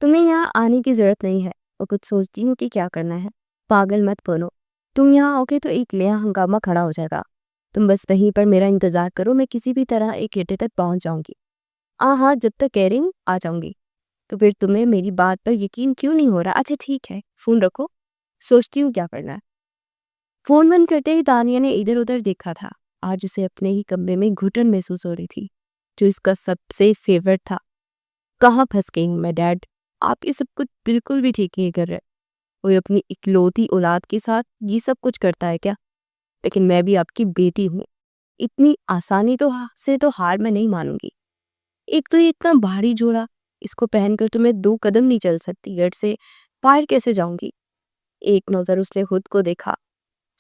تمہیں یہاں آنے کی ضرورت نہیں ہے اور کچھ سوچتی ہوں کہ کیا کرنا ہے۔ پاگل مت بنو، تم یہاں آؤ گے تو ایک نیا ہنگامہ کھڑا ہو جائے گا۔ تم بس وہیں پر میرا انتظار کرو، میں کسی بھی طرح ایک گھنٹے تک پہنچ جاؤں گی۔ ہاں جب تک کہہ رہی ہوں آ جاؤں گی۔ تو پھر تمہیں میری بات پر یقین کیوں نہیں ہو رہا؟ اچھا ٹھیک ہے، فون رکھو، سوچتی ہوں کیا کرنا ہے۔ فون بند کرتے ہی تانیہ نے ادھر ادھر دیکھا تھا۔ آج اسے اپنے ہی کمرے میں گھٹن محسوس ہو رہی تھی، جو اس کا سب سے فیورٹ تھا۔ کہاں پھنس گئی ہوں میں ڈیڈ؟ آپ یہ سب کچھ بالکل بھی ٹھیک نہیں کر رہے۔ وہ اپنی اکلوتی اولاد کے ساتھ یہ سب کچھ کرتا ہے کیا؟ لیکن میں بھی آپ کی بیٹی ہوں، اتنی آسانی تو ہار میں نہیں مانوں گی۔ ایک تو یہ اتنا بھاری جوڑا، اس کو پہن کر تو میں 2 قدم نہیں چل سکتی، گھر سے باہر کیسے جاؤں گی؟ ایک نظر اس نے خود کو دیکھا،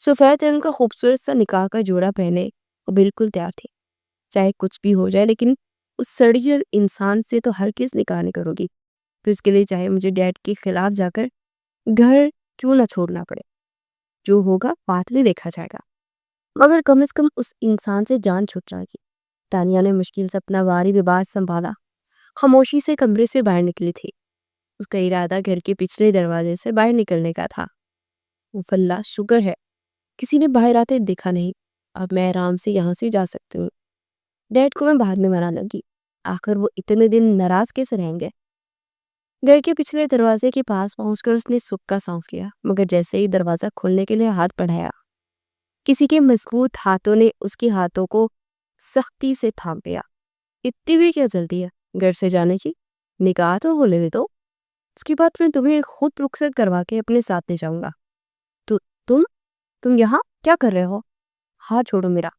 سفید رنگ کا خوبصورت سا نکاح کا جوڑا پہنے وہ بالکل تیار تھی۔ چاہے کچھ بھی ہو جائے لیکن اس سڑی انسان سے تو ہرگز نکاح نہیں کروں گی، پھر اس کے لیے چاہے مجھے ڈیڈ کے خلاف جا کر گھر کیوں نہ چھوڑنا پڑے۔ جو ہوگا بعد میں دیکھا جائے گا، مگر کم از کم اس انسان سے جان چھوٹ جائے گی۔ تانیہ نے مشکل سے اپنا بھاری لباس سنبھالا، خاموشی سے کمرے سے باہر نکلی تھی۔ اس کا ارادہ گھر کے پچھلے دروازے سے باہر نکلنے کا تھا۔ اللہ شکر ہے کسی نے باہر آتے دیکھا نہیں، اب میں آرام سے یہاں سے جا سکتی ہوں۔ ڈیڈ کو میں بعد میں منانے لگی، آخر وہ اتنے دن ناراض کیسے رہیں گے۔ گھر کے پچھلے دروازے کے پاس پہنچ کر اس نے سکھ کا سانس لیا، مگر جیسے ہی دروازہ کھولنے کے لیے ہاتھ بڑھایا، کسی کے مضبوط ہاتھوں نے اس کے ہاتھوں کو سختی سے تھام لیا۔ اتنی بھی کیا جلدی ہے گھر سے جانے کی؟ نکاح تو ہو لے دو، اس کے بعد میں تمہیں خود رخصت کروا کے اپنے ساتھ لے جاؤں گا۔ تو تم یہاں کیا کر رہے ہو؟ ہاتھ چھوڑو میرا۔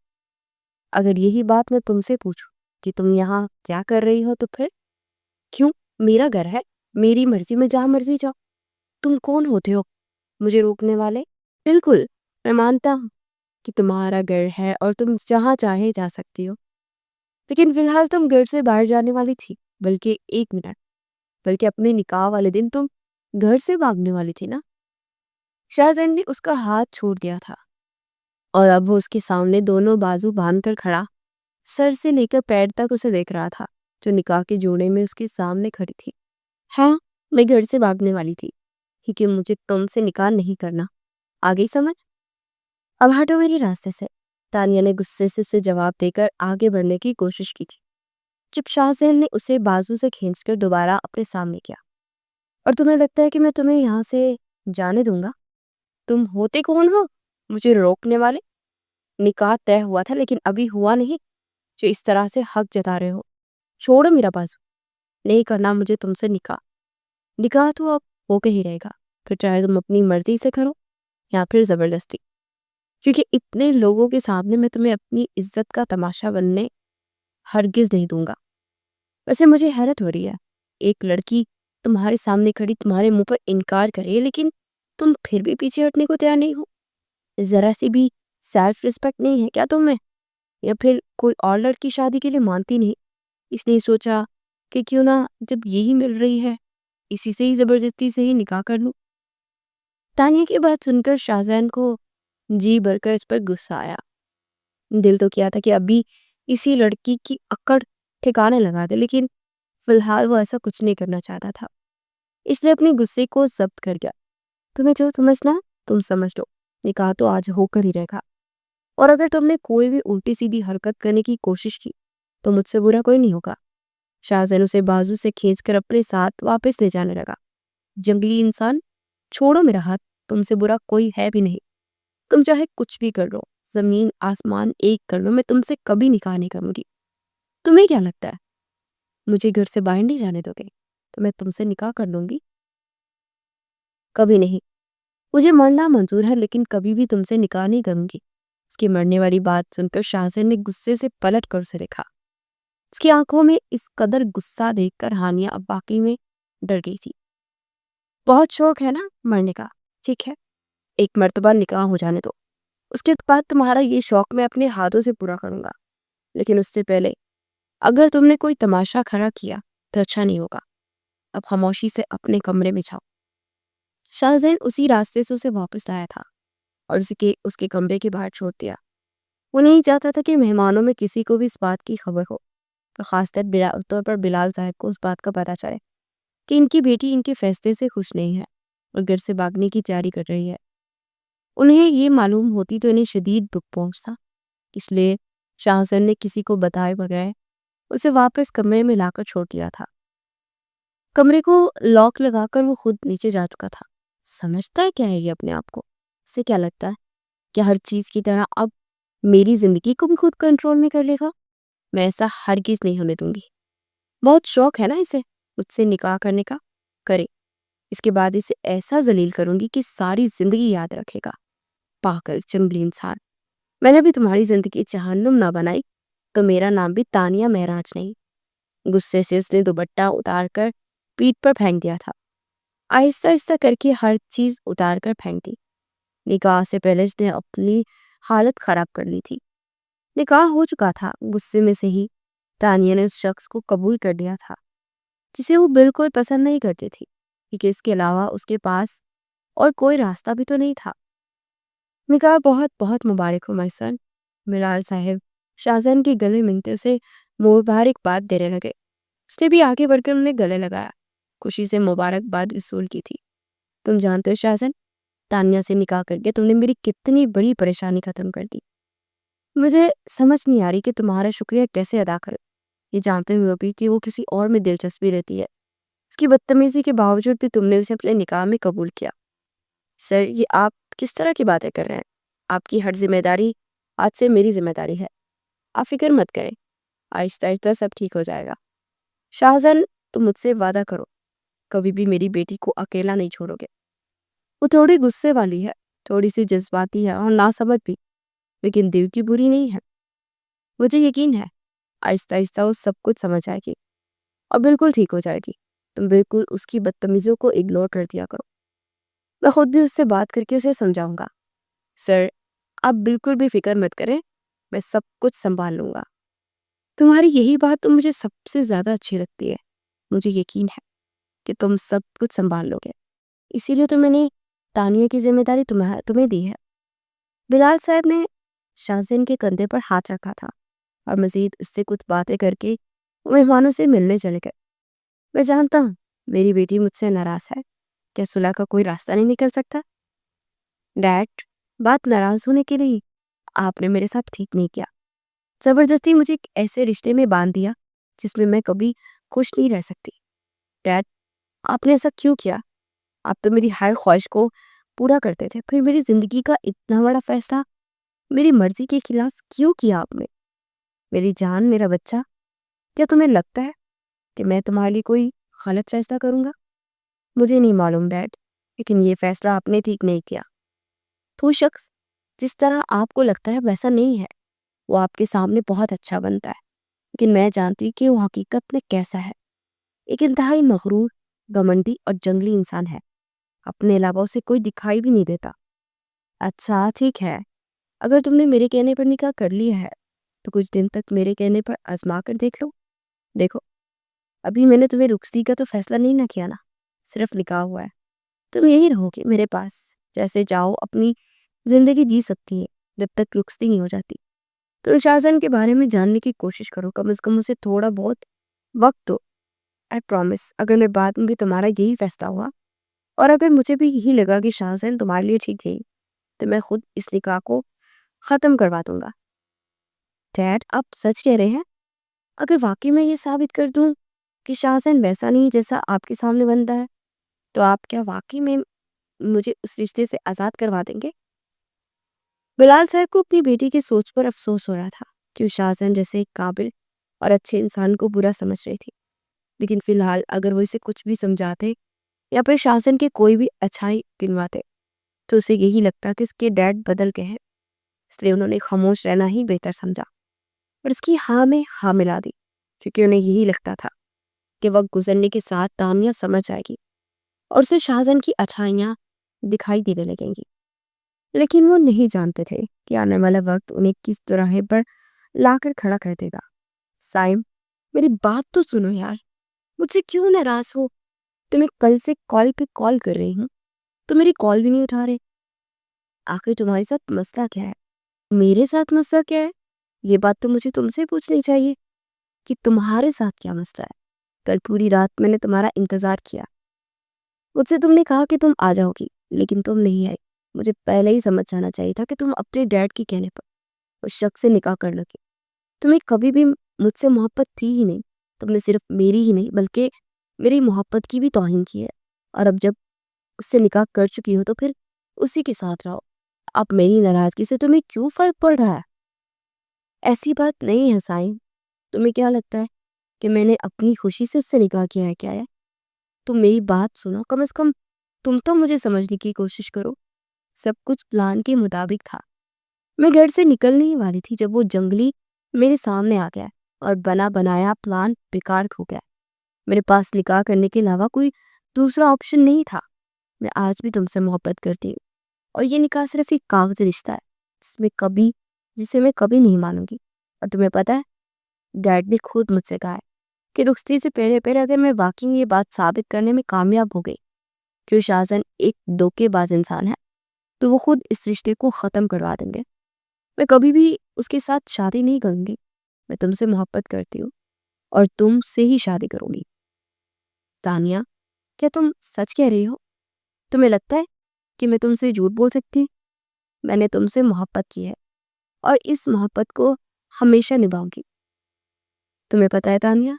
اگر یہی بات میں تم سے پوچھوں کہ تم یہاں کیا کر رہی ہو تو پھر کیوں؟ میرا گھر ہے، میری مرضی، میں جہاں مرضی جاؤ۔ تم کون ہوتے ہو مجھے روکنے والے؟ بالکل، میں مانتا ہوں کہ تمہارا گھر ہے اور تم جہاں چاہے جا سکتی ہو، لیکن فی الحال تم گھر سے باہر جانے والی تھی، بلکہ 1 منٹ، بلکہ اپنے نکاح والے دن تم گھر سے بھاگنے والی تھی نا۔ شاہزین نے اس کا ہاتھ چھوڑ دیا تھا اور اب وہ اس کے سامنے دونوں بازو باندھ کر کھڑا، سر سے لے کر پیر تک اسے دیکھ رہا تھا، جو نکاح کے جوڑے میں اس کے سامنے کھڑی تھی۔ ہاں، میں گھر سے بھاگنے والی تھی کیونکہ مجھے تم سے نکاح نہیں کرنا، آگے سمجھ؟ اب ہٹو میرے راستے سے۔ تانیہ نے غصے سے اسے جواب دے کر آگے بڑھنے کی کوشش کی تھی، جب شاہزین نے اسے بازو سے کھینچ کر دوبارہ اپنے سامنے کیا۔ اور تمہیں لگتا ہے کہ میں تمہیں یہاں سے جانے دوں گا؟ تم ہوتے کون ہو مجھے روکنے والے؟ نکاح طے ہوا تھا لیکن ابھی ہوا نہیں، جو اس طرح سے حق جتا رہے ہو۔ چھوڑو میرا بازو، نہیں کرنا مجھے تم سے نکاح۔ نکاح تو اب ہو کے ہی رہے گا، پھر چاہے تم اپنی مرضی سے کرو یا پھر زبردستی، کیونکہ اتنے لوگوں کے سامنے میں تمہیں اپنی عزت کا تماشا بننے ہرگز نہیں دوں گا۔ ویسے مجھے حیرت ہو رہی ہے، ایک لڑکی تمہارے سامنے کھڑی تمہارے منہ پر انکار کرے لیکن تم پھر بھی پیچھے ہٹنے کو تیار نہیں ہو۔ ذرا سی بھی سیلف ریسپیکٹ نہیں ہے کیا تمہیں؟ یا پھر کوئی اور لڑکی شادی کے لیے مانتی نہیں، اس نے سوچا کہ کیوں نہ جب یہی مل رہی ہے اسی سے ہی زبردستی سے ہی نکاح کر لوں۔ تانیہ کی بات سن کر شاہزین کو جی بھر کر اس پر غصہ آیا۔ دل تو کیا تھا کہ ابھی اسی لڑکی کی اکڑ ٹھکانے لگا دے، لیکن فی الحال وہ ایسا کچھ نہیں کرنا چاہتا تھا، اس لیے اپنے غصے کو ضبط کر گیا۔ تمہیں جو سمجھنا تم سمجھ لو، نکاح تو آج ہو کر ہی رہے گا، اور اگر تم نے کوئی بھی الٹی سیدھی حرکت کرنے کی کوشش کی تو مجھ سے برا کوئی نہیں ہوگا۔ شاہزین اسے بازو سے کھینچ کر اپنے ساتھ واپس لے جانے لگا۔ جنگلی انسان، چھوڑو میرا ہاتھ، تم سے برا کوئی ہے بھی نہیں۔ تم چاہے کچھ بھی کر لو، زمین آسمان ایک کر لو، میں تم سے کبھی نکاح نہیں کروں گی۔ تمہیں کیا لگتا ہے مجھے گھر سے باہر نہیں جانے دو گے تو میں تم سے نکاح کر لوں گی؟ کبھی نہیں۔ مجھے مرنا منظور ہے لیکن کبھی بھی تم سے نکاح نہیں کروں گی۔ اس کی مرنے والی بات سن کر شاہزین نے غصے سے پلٹ کر اسے دیکھا۔ اس کی آنکھوں میں اس قدر غصہ دیکھ کر ہانیہ اب واقعی میں ڈر گئی تھی۔ بہت شوق ہے نا مرنے کا، ٹھیک ہے، ایک مرتبہ نکاح ہو جانے دو، اس کے بعد تمہارا یہ شوق میں اپنے ہاتھوں سے پورا کروں گا، لیکن اس سے پہلے اگر تم نے کوئی تماشا کھڑا کیا تو اچھا نہیں ہوگا۔ اب خاموشی سے اپنے کمرے میں جاؤ۔ شاہزین اسی راستے سے اسے واپس لایا تھا اور اس کے کمرے کے باہر چھوڑ دیا۔ وہ نہیں چاہتا تھا کہ مہمانوں میں کسی کو بھی اس بات کی خبر ہو، اور خاص طور پر بلال صاحب کو اس بات کا پتہ چلے۔ کہ ان کی بیٹی ان کے فیصلے سے خوش نہیں ہے اور گھر سے بھاگنے کی تیاری کر رہی ہے۔ انہیں یہ معلوم ہوتی تو انہیں شدید دکھ پہنچتا، اس لیے شاہزن نے کسی کو بتائے بغیر اسے واپس کمرے میں لا کر چھوڑ دیا تھا۔ کمرے کو لاک لگا کر وہ خود نیچے جا چکا تھا۔ سمجھتا ہے کیا ہے یہ اپنے آپ کو؟ اسے کیا لگتا ہے کہ ہر چیز کی طرح اب میری زندگی کو بھی خود کنٹرول میں کر لے گا؟ میں ایسا ہرگز نہیں ہونے دوں گی۔ بہت شوق ہے نا اسے مجھ سے نکاح کرنے کا، کرے۔ اس کے بعد اسے ایسا ذلیل کروں گی کہ ساری زندگی یاد رکھے گا۔ پاگل جنگلی انسان، میں نے بھی تمہاری زندگی جہنم نہ بنائی تو میرا نام بھی تانیہ مہراج نہیں۔ غصے سے اس نے دوپٹہ اتار کر پیٹھ پر پھینک دیا تھا۔ آہستہ آہستہ کر کے ہر چیز اتار کر پھینک دی۔ نکاح سے پہلے اس نے اپنی حالت خراب کر لی تھی۔ نکاح ہو چکا تھا، غصے میں سے ہی تانیہ نے اس شخص کو قبول کر لیا تھا جسے وہ بالکل پسند نہیں کرتی تھی، کیونکہ اس کے علاوہ اس کے پاس اور کوئی راستہ بھی تو نہیں تھا۔ نکاح بہت بہت مبارک ہو مائی سن۔ بلال صاحب شاہزن کے گلے ملتے اسے مبارکباد دینے لگے۔ اس نے بھی آگے بڑھ کر انہیں گلے لگایا، خوشی سے مبارکباد وصول کی تھی۔ تم جانتے ہو شاہزن، تانیہ سے نکاح کر کے تم نے میری کتنی بڑی پریشانی ختم کر دی۔ مجھے سمجھ نہیں آ رہی کہ تمہارا شکریہ کیسے ادا کروں، یہ جانتے ہوئے بھی کہ وہ کسی اور میں دلچسپی رہتی ہے۔ اس کی بدتمیزی کے باوجود بھی تم نے اسے اپنے نکاح میں قبول کیا۔ سر، یہ آپ کس طرح کی باتیں کر رہے ہیں؟ آپ کی ہر ذمہ داری آج سے میری ذمہ داری ہے۔ آپ فکر مت کریں، آہستہ آہستہ سب ٹھیک ہو جائے گا۔ شاہزن، تم مجھ سے وعدہ کرو کبھی بھی میری بیٹی کو اکیلا نہیں چھوڑو گے۔ وہ تھوڑی غصے والی ہے، تھوڑی سی جذباتی ہے اور ناسمجھ بھی، لیکن دل کی بری نہیں ہے۔ مجھے یقین ہے آہستہ آہستہ وہ سب کچھ سمجھ آئے گی اور بالکل ٹھیک ہو جائے گی۔ تم بالکل اس کی بدتمیزیوں کو اگنور کر دیا کرو۔ میں خود بھی اس سے بات کر کے اسے سمجھاؤں گا۔ سر، آپ بالکل بھی فکر مت کریں، میں سب کچھ سنبھال لوں گا۔ تمہاری یہی بات تو مجھے سب سے زیادہ اچھی لگتی ہے۔ مجھے یقین ہے کہ تم سب کچھ سنبھال لو گے، اسی لیے تو میں نے تانیہ کی ذمہ داری تمہیں دی ہے۔ بلال صاحب نے شاہزن کے کندھے پر ہاتھ رکھا تھا اور مزید اس سے کچھ باتیں کر کے مہمانوں سے ملنے چلے گئے۔ میں جانتا ہوں میری بیٹی مجھ سے ناراض ہے، کیا صلح کا کوئی راستہ نہیں نکل سکتا؟ ڈیڈ، بات ناراض ہونے کے لیے آپ نے میرے ساتھ ٹھیک نہیں کیا۔ زبردستی مجھے ایک ایسے رشتے میں باندھ دیا جس میں کبھی خوش نہیں رہ سکتی۔ ڈیڈ، آپ نے ایسا کیوں کیا؟ آپ تو میری ہر خواہش کو پورا کرتے تھے، پھر میری زندگی کا اتنا بڑا فیصلہ میری مرضی کے خلاف کیوں کیا آپ نے؟ میری جان، میرا بچہ، کیا تمہیں لگتا ہے کہ میں تمہارے لیے کوئی غلط فیصلہ کروں گا؟ مجھے نہیں معلوم ڈیڈ، لیکن یہ فیصلہ آپ نے ٹھیک نہیں کیا۔ تو شخص جس طرح آپ کو لگتا ہے ویسا نہیں ہے، وہ آپ کے سامنے بہت اچھا بنتا ہے، لیکن میں جانتی ہوں کہ وہ حقیقت میں کیسا ہے۔ ایک انتہائی مغرور، گھمنڈی اور جنگلی انسان ہے، اپنے علاوہ اسے کوئی دکھائی بھی نہیں دیتا۔ اچھا ٹھیک ہے، اگر تم نے میرے کہنے پر نکاح کر لیا ہے تو کچھ دن تک میرے کہنے پر آزما کر دیکھ لو۔ دیکھو، ابھی میں نے تمہیں رخصتی کا تو فیصلہ نہیں نہ کیا نا، صرف نکاح ہوا ہے۔ تم یہی رہو گے میرے پاس، جیسے چاہو اپنی زندگی جی سکتی ہے جب تک رخصتی نہیں ہو جاتی۔ تم شاہزن کے بارے میں جاننے کی کوشش کرو، کم از کم اسے تھوڑا بہت وقت دو۔ آئی پرومس، اگر میں بعد میں بھی تمہارا یہی فیصلہ ہوا اور اگر مجھے بھی یہی لگا کہ شاہزن تمہارے لیے ٹھیک ہے تو میں خود اس نکاح کو ختم کروا دوں گا۔ ڈیڈ، آپ سچ کہہ رہے ہیں؟ اگر واقعی میں یہ ثابت کر دوں کہ شاہزن ویسا نہیں جیسا آپ کے سامنے بنتا ہے تو آپ کیا واقعی میں مجھے اس رشتے سے آزاد کروا دیں گے؟ بلال صاحب کو اپنی بیٹی کی سوچ پر افسوس ہو رہا تھا کہ وہ شاہزن جیسے ایک قابل اور اچھے انسان کو برا سمجھ رہی تھی، لیکن فی الحال اگر وہ اسے کچھ بھی سمجھاتے یا پھر شاہزن کے کوئی بھی اچھائی گنواتے تو اسے یہی لگتا کہ اس کے ڈیڈ بدل گئے ہیں، اس لیے انہوں نے خاموش رہنا ہی بہتر سمجھا اور اس کی ہاں میں ہاں ملا دی، کیونکہ انہیں یہی لگتا تھا کہ وقت گزرنے کے ساتھ تانیہ سمجھ آئے گی اور اسے شاہزن کی اچھائیاں دکھائی دینے لگیں گی۔ لیکن وہ نہیں جانتے تھے کہ آنے والا وقت انہیں کس طرح پر لا کر کھڑا کر دے گا۔ سائم، میری بات تو سنو یار، مجھ سے کیوں ناراض ہو؟ تمہیں کل سے کال پہ کال کر رہی ہوں تو میری کال بھی نہیں اٹھا رہے۔ آخر تمہارے ساتھ مسئلہ کیا ہے؟ میرے ساتھ مسئلہ کیا ہے؟ یہ بات تو مجھے تم سے پوچھنی چاہیے کہ تمہارے ساتھ کیا مسئلہ ہے۔ کل پوری رات میں نے تمہارا انتظار کیا. مجھ سے تم نے کہا کہ تم آ جاؤ گی، لیکن تم نہیں آئی. مجھے پہلے ہی سمجھ جانا چاہیے تھا کہ تم اپنے ڈیڈ کے کہنے پر اس شخص سے نکاح کر لگے. تمہیں کبھی بھی مجھ سے محبت تھی ہی نہیں. تم نے صرف میری ہی نہیں بلکہ میری محبت کی بھی توہین کی ہے. اور اب جب اس سے نکاح کر چکی ہو تو پھر اسی کے ساتھ رہو. اب میری ناراضگی سے تمہیں کیوں فرق پڑ رہا ہے؟ ایسی بات نہیں ہے سائن. تمہیں کیا لگتا ہے کہ میں نے اپنی خوشی سے اس سے نکاح کیا ہے کیا ہے؟ تم میری بات سنو، کم از کم تم تو مجھے سمجھنے کی کوشش کرو. سب کچھ پلان کے مطابق تھا. میں گھر سے نکلنے ہی والی تھی جب وہ جنگلی میرے سامنے آ گیا اور بنا بنایا پلان بیکار ہو گیا. میرے پاس نکاح کرنے کے علاوہ کوئی دوسرا آپشن نہیں تھا. میں آج بھی تم سے محبت کرتی ہوں اور یہ نکاح صرف ایک کاغذی رشتہ ہے جسے میں کبھی نہیں مانوں گی. اور تمہیں پتہ ہے ڈیڈ نے خود مجھ سے کہا ہے کہ رخصتی سے پہلے اگر میں واقعی یہ بات ثابت کرنے میں کامیاب ہو گئی کہ شاہزن ایک دھوکے باز انسان ہے تو وہ خود اس رشتے کو ختم کروا دیں گے. میں کبھی بھی اس کے ساتھ شادی نہیں کروں گی. میں تم سے محبت کرتی ہوں اور تم سے ہی شادی کروں گی. تانیہ، کیا تم سچ کہہ رہی ہو؟ تمہیں لگتا ہے کہ میں تم سے جھوٹ بول سکتی ہوں؟ میں نے تم سے محبت کی ہے اور اس محبت کو ہمیشہ نبھاؤں گی. تمہیں پتہ ہے تانیہ،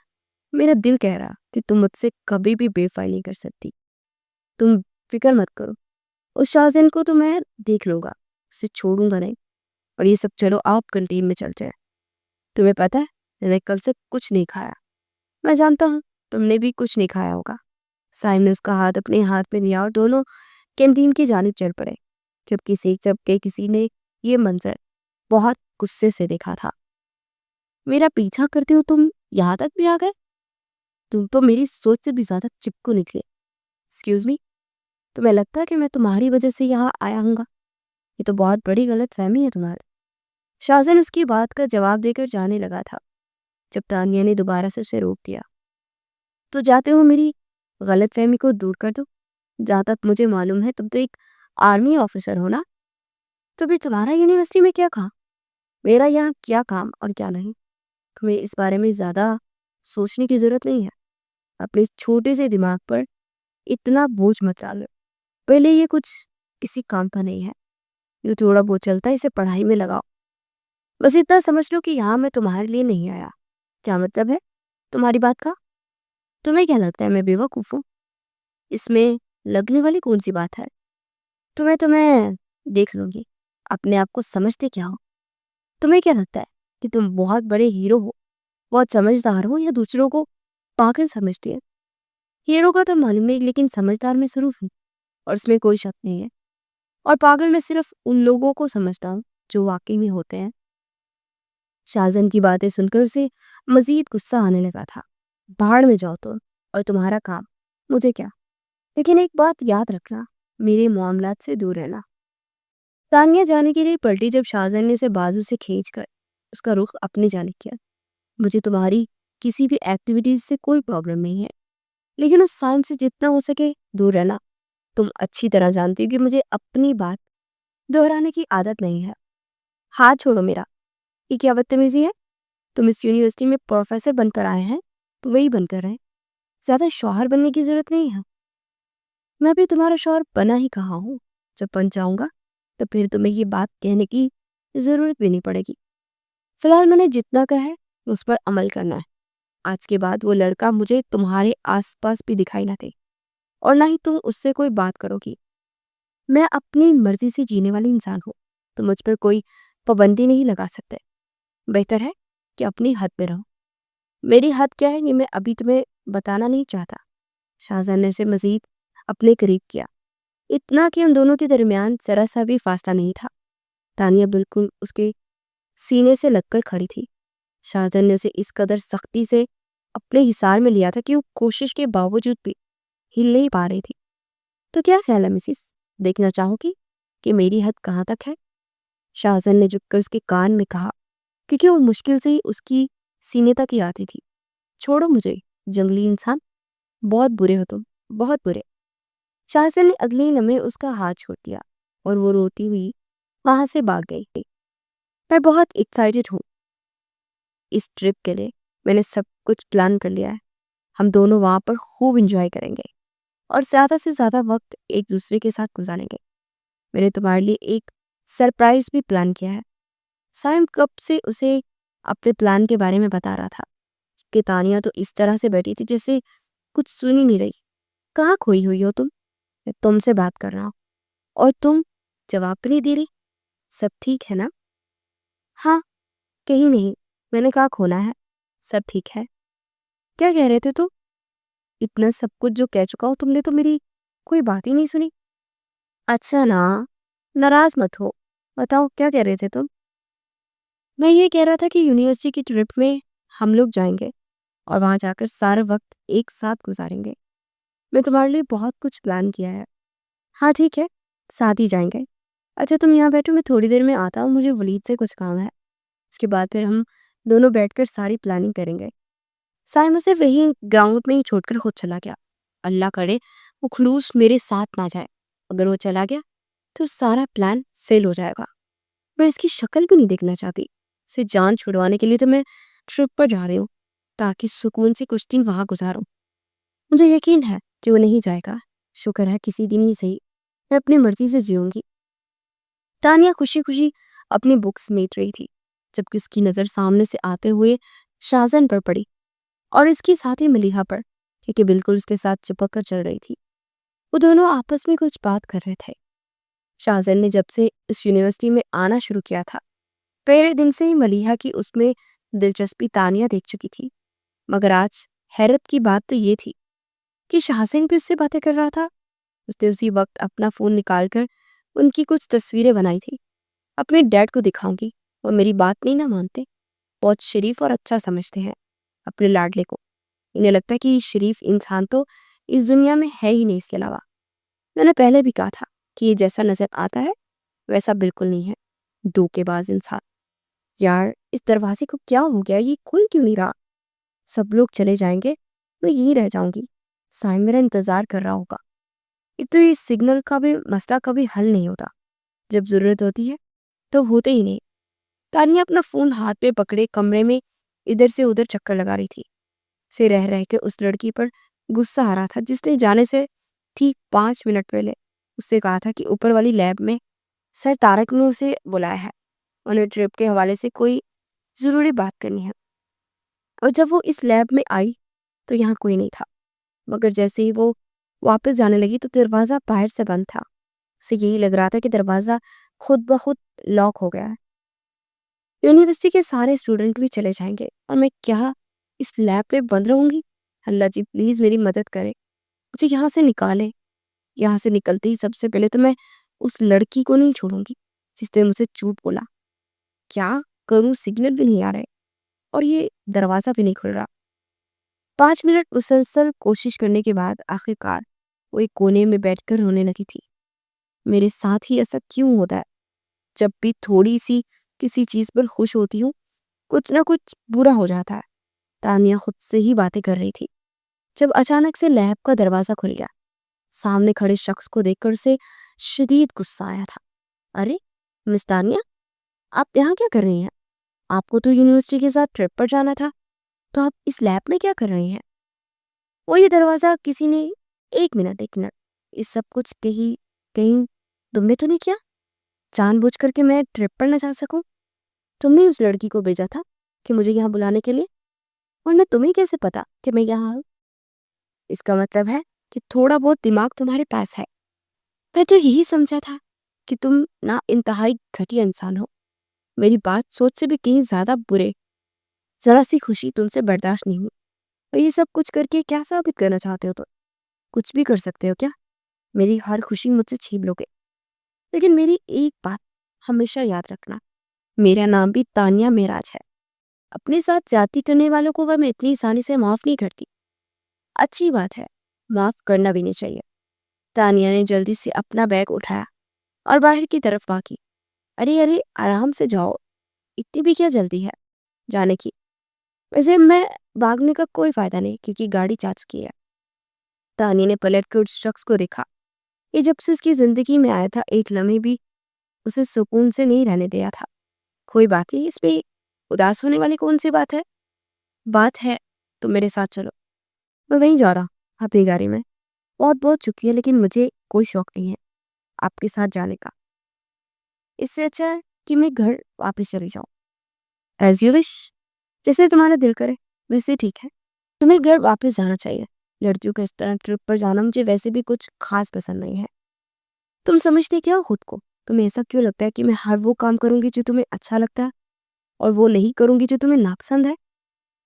میرا دل کہہ رہا کہ تم مجھ سے کبھی بھی بے وفائی نہیں کر سکتی. تم فکر مت کرو، اس شاہزن کو تو میں دیکھ لوں گا، اسے چھوڑوں گا نہیں. اور یہ سب چلو آپ کنٹین میں چلتے ہیں. تمہیں پتہ ہے میں نے کل سے کچھ نہیں کھایا. میں جانتا ہوں تم نے بھی کچھ نہیں کھایا ہوگا. سائم نے اس کا ہاتھ اپنے ہاتھ میں لیا اور دونوں کینٹین کی جانب چل پڑے. جب کہ کسی نے یہ منظر بہت غصے سے دیکھا تھا. میرا پیچھا کرتے ہو تم یہاں تک بھی آ گئے؟ تم تو میری سوچ سے بھی زیادہ چپکو نکلے. ایکسکیوز می، تمہیں لگتا ہے کہ میں تمہاری وجہ سے یہاں آیا ہوں گا؟ یہ تو بہت بڑی غلط فہمی ہے تمہاری. شاہزن اس کی بات کا جواب دے کر جانے لگا تھا جب تانیہ نے دوبارہ سے اسے روک دیا. تو جاتے ہو میری غلط فہمی کو دور کر دو. جہاں تک مجھے معلوم ہے تم تو ایک آرمی آفیسر ہو نا؟ تو بھی تمہارا یونیورسٹی میں کیا کام؟ میرا یہاں کیا کام اور کیا نہیں تمہیں اس بارے میں زیادہ سوچنے کی ضرورت نہیں ہے. اپنے چھوٹے سے دماغ پر اتنا بوجھ مت ڈالو. پہلے یہ کچھ کسی کام کا نہیں ہے. جو تھوڑا بہت چلتا ہے اسے پڑھائی میں لگاؤ. بس اتنا سمجھ لو کہ یہاں میں تمہارے لیے نہیں آیا. کیا مطلب ہے تمہاری بات کا؟ تمہیں کیا لگتا ہے میں بے وقوف ہوں؟ اس میں لگنے والی کون سی بات ہے؟ تمہیں دیکھ لوں گی. اپنے آپ کو سمجھتے کیا ہو؟ تمہیں کیا لگتا ہے کہ تم بہت بڑے ہیرو ہو، بہت سمجھدار ہو، یا دوسروں کو پاگل سمجھتے ہیں؟ ہیرو کا تو معلوم نہیں لیکن سمجھدار میں ضرور ہوں اور اس میں کوئی شک نہیں ہے. اور پاگل میں صرف ان لوگوں کو سمجھتا ہوں جو واقعی میں ہوتے ہیں. شاہزن کی باتیں سن کر اسے مزید غصہ آنے لگا تھا. بھاڑ میں جاؤ تو، اور تمہارا کام مجھے کیا. لیکن ایک بات یاد رکھنا، میرے معاملات سے دور رہنا. تانیہ جانے کے لیے پلٹی جب شاہزن نے اسے بازو سے کھینچ کر اس کا رخ اپنی جانب کیا. مجھے تمہاری کسی بھی ایکٹیویٹیز سے کوئی پرابلم نہیں ہے، لیکن اس سائم سے جتنا ہو سکے دور رہنا. تم اچھی طرح جانتی ہو کہ مجھے اپنی بات دہرانے کی عادت نہیں ہے. ہاتھ چھوڑو میرا. یہ کیا بدتمیزی ہے؟ تم اس یونیورسٹی میں پروفیسر بن کر آئے ہیں تو وہی بن کر رہے. زیادہ شوہر بننے کی ضرورت نہیں ہے. میں بھی تمہارا شوہر بنا ہی کہا ہوں. جب بن جاؤں گا تو پھر تمہیں یہ بات کہنے کی ضرورت بھی نہیں پڑے گی. فی الحال میں نے جتنا کہا ہے اس پر عمل کرنا ہے. آج کے بعد وہ لڑکا مجھے تمہارے آس پاس بھی دکھائی نہ دے اور نہ ہی تم اس سے کوئی بات کرو گی. میں اپنی مرضی سے جینے والی انسان ہوں. تم مجھ پر کوئی پابندی نہیں لگا سکتے. بہتر ہے کہ اپنی حد پہ رہو. میری حد کیا ہے یہ میں ابھی تمہیں بتانا نہیں چاہتا. شاہزن نے اسے مزید اپنے قریب کیا، اتنا کہ ان دونوں کے درمیان ذرا سا بھی فاصلہ نہیں تھا. تانیہ بالکل اس کے سینے سے لگ کر کھڑی تھی. شاہزن نے اسے اس قدر سختی سے اپنے حصار میں لیا تھا کہ وہ کوشش کے باوجود بھی ہل نہیں پا رہی تھی. تو کیا خیال ہے مسز، دیکھنا چاہو گی کہ میری حد کہاں تک ہے؟ شاہزن نے جھک کر اس کے کان میں کہا، کیونکہ وہ مشکل سے ہی اس کی سینے تک ہی آتی تھی. چھوڑو مجھے جنگلی انسان، بہت برے ہو تم، بہت برے. شاہزن نے اگلے لمحے اس کا ہاتھ چھوڑ دیا اور وہ روتی ہوئی وہاں سے بھاگ گئی. میں بہت ایکسائٹڈ ہوں اس ٹرپ کے لیے. میں نے سب کچھ پلان کر لیا ہے. ہم دونوں وہاں پر خوب انجوائے کریں گے اور زیادہ سے زیادہ وقت ایک دوسرے کے ساتھ گزاریں گے۔ میں نے تمہارے لیے ایک سرپرائز بھی پلان کیا ہے۔ سائم کب سے اسے اپنے پلان کے بارے میں بتا رہا تھا کہ تانیہ تو اس طرح سے بیٹھی تھی جیسے کچھ سن ہی نہیں رہی۔ کہاں کھوئی ہوئی ہو تم؟ میں تم سے بات کر رہا ہوں اور تم جواب بھی نہیں دے رہی۔ سب ٹھیک ہے نا؟ ہاں، کہیں نہیں، میں نے کہا کھونا ہے، سب ٹھیک ہے۔ کیا کہہ رہے تھے تم؟ اتنا سب کچھ جو کہہ چکا ہو تم نے تو میری کوئی بات ہی نہیں سنی۔ اچھا نا، ناراض مت ہو، بتاؤ کیا کہہ رہے تھے تم؟ میں یہ کہہ رہا تھا کہ یونیورسٹی کی ٹرپ میں ہم لوگ جائیں گے اور وہاں جا کر سارا وقت ایک ساتھ گزاریں گے۔ میں تمہارے لیے بہت کچھ پلان کیا ہے۔ ہاں ٹھیک ہے، ساتھ ہی جائیں گے۔ اچھا تم یہاں بیٹھو، میں تھوڑی دیر میں آتا ہوں، مجھے ولید سے کچھ کام ہے۔ اس کے بعد پھر ہم دونوں بیٹھ کر ساری پلاننگ کریں گے۔ سائم اسے وہی گراؤنڈ میں ہی چھوڑ کر خود چلا گیا۔ اللہ کرے وہ خلوص میرے ساتھ نہ جائے، اگر وہ چلا گیا تو سارا پلان فیل ہو جائے گا۔ میں اس کی شکل بھی نہیں دیکھنا چاہتی۔ اسے جان چھڑوانے کے لیے تو میں ٹرپ پر جا رہی ہوں تاکہ سکون سے کچھ دن وہاں گزاروں۔ مجھے یقین ہے کہ وہ نہیں جائے گا۔ شکر ہے کسی دن ہی صحیح میں اپنی مرضی سے جیوں گی۔ تانیہ خوشی خوشی اپنی بکس میٹ رہی تھی جبکہ اس کی نظر سامنے سے آتے ہوئے شازن پر پڑی اور اس کی ساتھی ملیحہ پر، کیونکہ بالکل اس کے ساتھ چپک کر چل رہی تھی۔ وہ دونوں آپس میں کچھ بات کر رہے تھے۔ شازن نے جب سے اس یونیورسٹی میں آنا شروع کیا تھا، پہلے دن سے ہی ملیحہ کی اس میں دلچسپی تانیہ دیکھ چکی تھی، مگر آج حیرت کی بات تو یہ تھی کہ شازن بھی اس سے باتیں کر رہا تھا۔ اس نے اسی وقت اپنا فون نکال کر ان کی کچھ تصویریں بنائی تھی۔ اپنے ڈیڈ کو دکھاؤں گی، وہ میری بات نہیں نہ مانتے، بہت شریف اور اچھا سمجھتے ہیں اپنے لاڈلے کو۔ انہیں لگتا ہے کہ شریف انسان تو اس دنیا میں ہے ہی نہیں اس کے علاوہ۔ میں نے پہلے بھی کہا تھا کہ یہ جیسا نظر آتا ہے ویسا بالکل نہیں ہے، دھوکے باز انسان۔ یار اس دروازے کو کیا ہو گیا، یہ کھل کیوں نہیں رہا؟ سب لوگ چلے جائیں گے، میں یہی رہ جاؤں گی۔ سائم میرا انتظار کر رہا ہوگا۔ تو یہ سگنل کا بھی مسئلہ کبھی حل نہیں ہوتا، جب ضرورت ہوتی ہے تو ہوتے ہی نہیں۔ تانیہ اپنا فون ہاتھ پہ پکڑے کمرے میں ادھر سے ادھر چکر لگا رہی تھی۔ اسے رہ رہ کے اس لڑکی پر غصہ آ رہا تھا جس نے جانے سے ٹھیک 5 منٹ پہلے اس سے کہا تھا کہ اوپر والی لیب میں سر طارق نے اسے بلایا ہے، انہیں ٹرپ کے حوالے سے کوئی ضروری بات کرنی ہے۔ اور جب وہ اس لیب میں آئی تو یہاں کوئی نہیں تھا، مگر جیسے ہی وہ واپس جانے لگی تو دروازہ باہر سے بند تھا۔ اسے یہی لگ رہا تھا کہ دروازہ خود بخود لاک ہو گیا ہے۔ یونیورسٹی کے سارے اسٹوڈنٹ بھی چلے جائیں گے اور میں کیا اس لیب میں بند رہوں گی؟ اللہ جی پلیز میری مدد کرے، مجھے یہاں سے نکالے۔ یہاں سے نکلتے ہی سب سے پہلے تو میں اس لڑکی کو نہیں چھوڑوں گی جس نے مجھے چوپ بولا۔ کیا کروں، سگنل بھی نہیں آ رہے اور یہ دروازہ بھی نہیں کھل رہا۔ 5 منٹ مسلسل کوشش کرنے کے بعد آخرکار وہ ایک کونے میں بیٹھ کر رونے لگی تھی۔ میرے ساتھ ہی ایسا کیوں ہوتا ہے؟ جب بھی تھوڑی سی کسی چیز پر خوش ہوتی ہوں کچھ نہ کچھ برا ہو جاتا ہے۔ تانیہ خود سے ہی باتیں کر رہی تھی جب اچانک سے لیب کا دروازہ کھل گیا۔ سامنے کھڑے شخص کو دیکھ کر اسے شدید غصہ آیا تھا۔ ارے مس تانیہ، آپ یہاں کیا کر رہی ہیں؟ آپ کو تو یونیورسٹی کے ساتھ ٹرپ پر جانا تھا، تو آپ اس لیب میں کیا کر رہی ہیں؟ وہ یہ دروازہ کسی نے ایک منٹ اس سب کچھ کہیں تم نے تو نہیں کیا؟ جان بوجھ کر کے میں ٹرپ پر نہ جا سکوں؟ تم نے اس لڑکی کو بھیجا تھا کہ مجھے یہاں بلانے کے لیے، ورنہ تمہیں کیسے پتا کہ میں یہاں ہوں؟ اس کا مطلب ہے کہ تھوڑا بہت دماغ تمہارے پاس ہے۔ میں تو یہی سمجھا تھا کہ تم نہ انتہائی گھٹیا انسان ہو، میری بات سوچ سے بھی کہیں زیادہ برے۔ ذرا سی خوشی تم سے برداشت نہیں ہوئی اور یہ سب کچھ کر کے کیا ثابت کرنا چاہتے ہو؟ تو کچھ بھی کر سکتے ہو کیا؟ میری ہر خوشی مجھ سے چھین لو گے؟ لیکن میری ایک بات ہمیشہ یاد رکھنا، میرا نام بھی تانیہ معراج ہے۔ اپنے ساتھ زیادتی کرنے والوں کو میں اتنی آسانی سے معاف نہیں کرتی۔ اچھی بات ہے، معاف کرنا بھی نہیں چاہیے۔ تانیہ نے جلدی سے اپنا بیگ اٹھایا اور باہر کی طرف بھاگی۔ ارے آرام سے جاؤ، اتنی بھی کیا جلدی ہے جانے کی؟ ویسے میں بھاگنے کا کوئی فائدہ نہیں کیونکہ گاڑی جا چکی ہے۔ تانیہ نے پلٹ کر اس شخص کو دیکھا۔ یہ جب سے اس کی زندگی میں آیا تھا ایک لمحے بھی اسے سکون سے نہیں رہنے دیا تھا۔ کوئی بات نہیں، اس پہ اداس ہونے والی کون سی بات ہے؟ بات ہے تو میرے ساتھ چلو۔ میں وہیں جا رہا اپنی گاڑی میں. بہت بہت شکریہ لیکن مجھے کوئی شوق نہیں ہے آپ کے ساتھ جانے کا. اس سے اچھا ہے کہ میں گھر واپس چلی جاؤں. As you wish. جیسے تمہارا دل کرے ویسے ٹھیک ہے. تمہیں گھر واپس جانا چاہیے. لڑکیوں کا اس طرح ٹرپ پر جانا مجھے ویسے بھی کچھ خاص پسند نہیں ہے. تم سمجھتے کیا ہو خود کو؟ تمہیں ایسا کیوں لگتا ہے کہ میں ہر وہ کام کروں گی جو تمہیں اچھا لگتا ہے اور وہ نہیں کروں گی جو تمہیں ناپسند ہے؟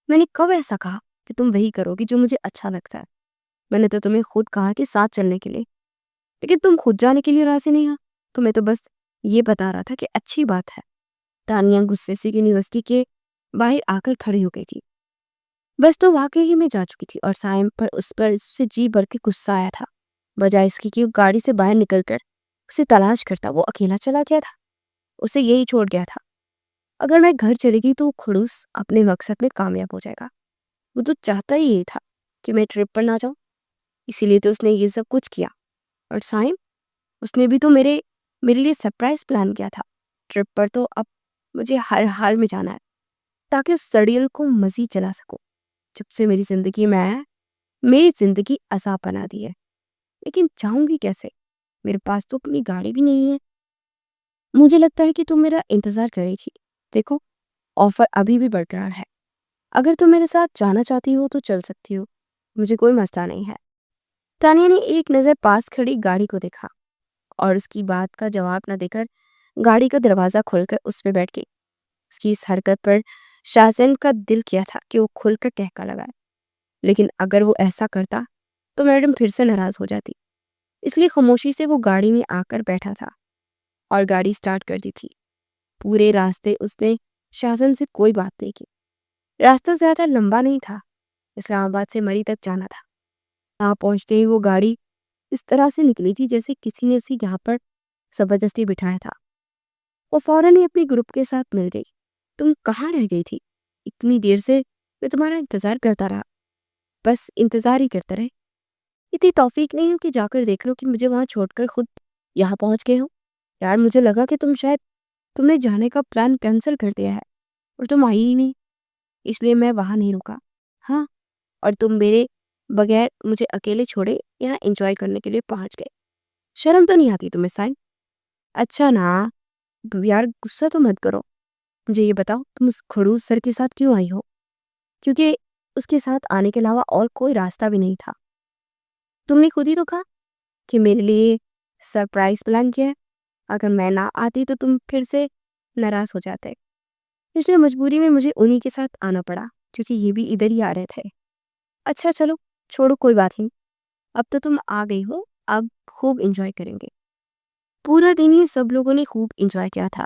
میں نے کب ایسا کہا کہ تم وہی کرو گی جو مجھے اچھا لگتا ہے؟ میں نے تو تمہیں خود کہا کہ ساتھ چلنے کے لیے، لیکن تم خود جانے کے لیے راضی نہیں ہو. تمہیں تو بس یہ بتا رہا تھا کہ اچھی بات ہے. تانیہ غصے سے یونیورسٹی کے باہر آ کر کھڑی ہو گئی تھی. بس تو واقعی ہی میں جا چکی تھی اور سائم پر اس سے جی بھر کے غصہ آیا تھا. بجائے اس کی کہ وہ گاڑی سے باہر نکل کر اسے تلاش کرتا، وہ اکیلا چلا گیا تھا. اسے یہی چھوڑ گیا تھا. اگر میں گھر چلے گی تو خلوص اپنے مقصد میں کامیاب ہو جائے گا. وہ تو چاہتا ہی یہ تھا کہ میں ٹرپ پر نہ جاؤں، اسی لیے تو اس نے یہ سب کچھ کیا. اور سائم، اس نے بھی تو میرے لیے سرپرائز پلان کیا تھا. ٹرپ پر تو اب مجھے ہر حال میں جانا ہے تاکہ اس سڑیل کو مزید چلا سکوں. جب سے میری زندگی میں آیا میری زندگی عذاب بنا دی ہے. لیکن جاؤں گی کیسے؟ میرے پاس تو اپنی گاڑی بھی نہیں ہے. مجھے لگتا ہے کہ تم میرا انتظار کر رہی تھی. دیکھو، آفر ابھی بھی برقرار ہے. اگر تم میرے ساتھ جانا چاہتی ہو تو چل سکتی ہو، مجھے کوئی مسئلہ نہیں ہے. تانیہ نے ایک نظر پاس کھڑی گاڑی کو دیکھا اور اس کی بات کا جواب نہ دے کر گاڑی کا دروازہ کھول کر اس پہ بیٹھ گئی. اس کی اس حرکت پر شاہزین کا دل کیا تھا کہ وہ کھل کر کہکا لگائے، لیکن اگر وہ ایسا کرتا تو میڈم پھر سے ناراض ہو جاتی. اس لیے خاموشی سے وہ گاڑی میں آ کر بیٹھا تھا اور گاڑی سٹارٹ کر دی تھی. پورے راستے اس نے شاہزین سے کوئی بات نہیں کی. راستہ زیادہ لمبا نہیں تھا، اسلام آباد سے مری تک جانا تھا. وہاں پہنچتے ہی وہ گاڑی اس طرح سے نکلی تھی جیسے کسی نے اسے یہاں پر زبردستی بٹھایا تھا. وہ فوراً ہی اپنے گروپ کے ساتھ مل گئی. تم کہاں رہ گئی تھی؟ اتنی دیر سے میں تمہارا انتظار کرتا رہا. بس انتظار ہی کرتا رہے. اتنی توفیق نہیں ہو کہ جا کر دیکھ لو کہ مجھے وہاں چھوڑ کر خود یہاں پہنچ گئے ہو. یار، مجھے لگا کہ تم نے جانے کا پلان کینسل کر دیا ہے اور تم آئی ہی نہیں، اس لیے میں وہاں نہیں رکا. ہاں، اور تم میرے بغیر مجھے اکیلے چھوڑے یہاں انجوائے کرنے کے لیے پہنچ گئے. شرم تو نہیں آتی تمہیں سائن؟ اچھا نا یار، غصہ تو مت کرو. مجھے یہ بتاؤ، تم اس خڑوس سر کے ساتھ کیوں آئی ہو؟ کیونکہ اس کے ساتھ آنے کے علاوہ اور کوئی راستہ بھی نہیں تھا. تم نے خود ہی تو کہا کہ میرے لیے سرپرائز پلان کیا ہے. اگر میں نہ آتی تو تم پھر سے ناراض ہو جاتے، اس لیے مجبوری میں مجھے انہی کے ساتھ آنا پڑا کیونکہ یہ بھی ادھر ہی آ رہے تھے. اچھا چلو چھوڑو، کوئی بات نہیں. اب تو تم آ گئی ہو، اب خوب انجوائے کریں گے. پورا دن ہی سب لوگوں نے خوب انجوائے کیا تھا.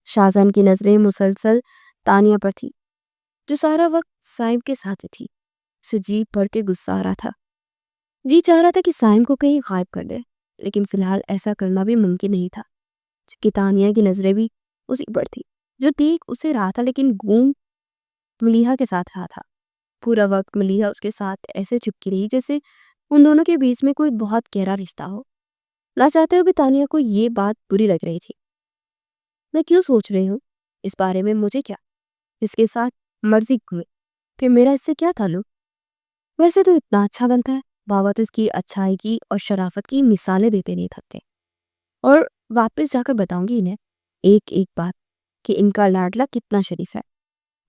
شاہزان کی نظریں مسلسل تانیہ پر تھی جو سارا وقت سائم کے ساتھ تھی. اسے جی بھر کے غصہ آ رہا تھا. جی چاہ رہا تھا کہ سائم کو کہیں غائب کر دے، لیکن فی الحال ایسا کرنا بھی ممکن نہیں تھا کیونکہ تانیہ کی نظریں بھی اسی پر تھی جو دیکھ اسے رہا تھا لیکن گم ملیحہ کے ساتھ رہا تھا. پورا وقت ملیحہ اس کے ساتھ ایسے چپکی رہی جیسے ان دونوں کے بیچ میں کوئی بہت گہرا رشتہ ہو. نہ چاہتے ہوئے بھی تانیہ کو یہ بات بری لگ رہی تھی. میں کیوں سوچ رہی ہوں اس بارے میں؟ مجھے کیا، اس کے ساتھ مرضی گھومے، پھر میرا اس سے کیا تعلق؟ ویسے تو اتنا اچھا بنتا ہے، بابا تو اس کی اچھائی کی اور شرافت کی مثالیں دیتے نہیں تھکتے. اور واپس جا کر بتاؤں گی انہیں ایک ایک بات کہ ان کا لاڈلا کتنا شریف ہے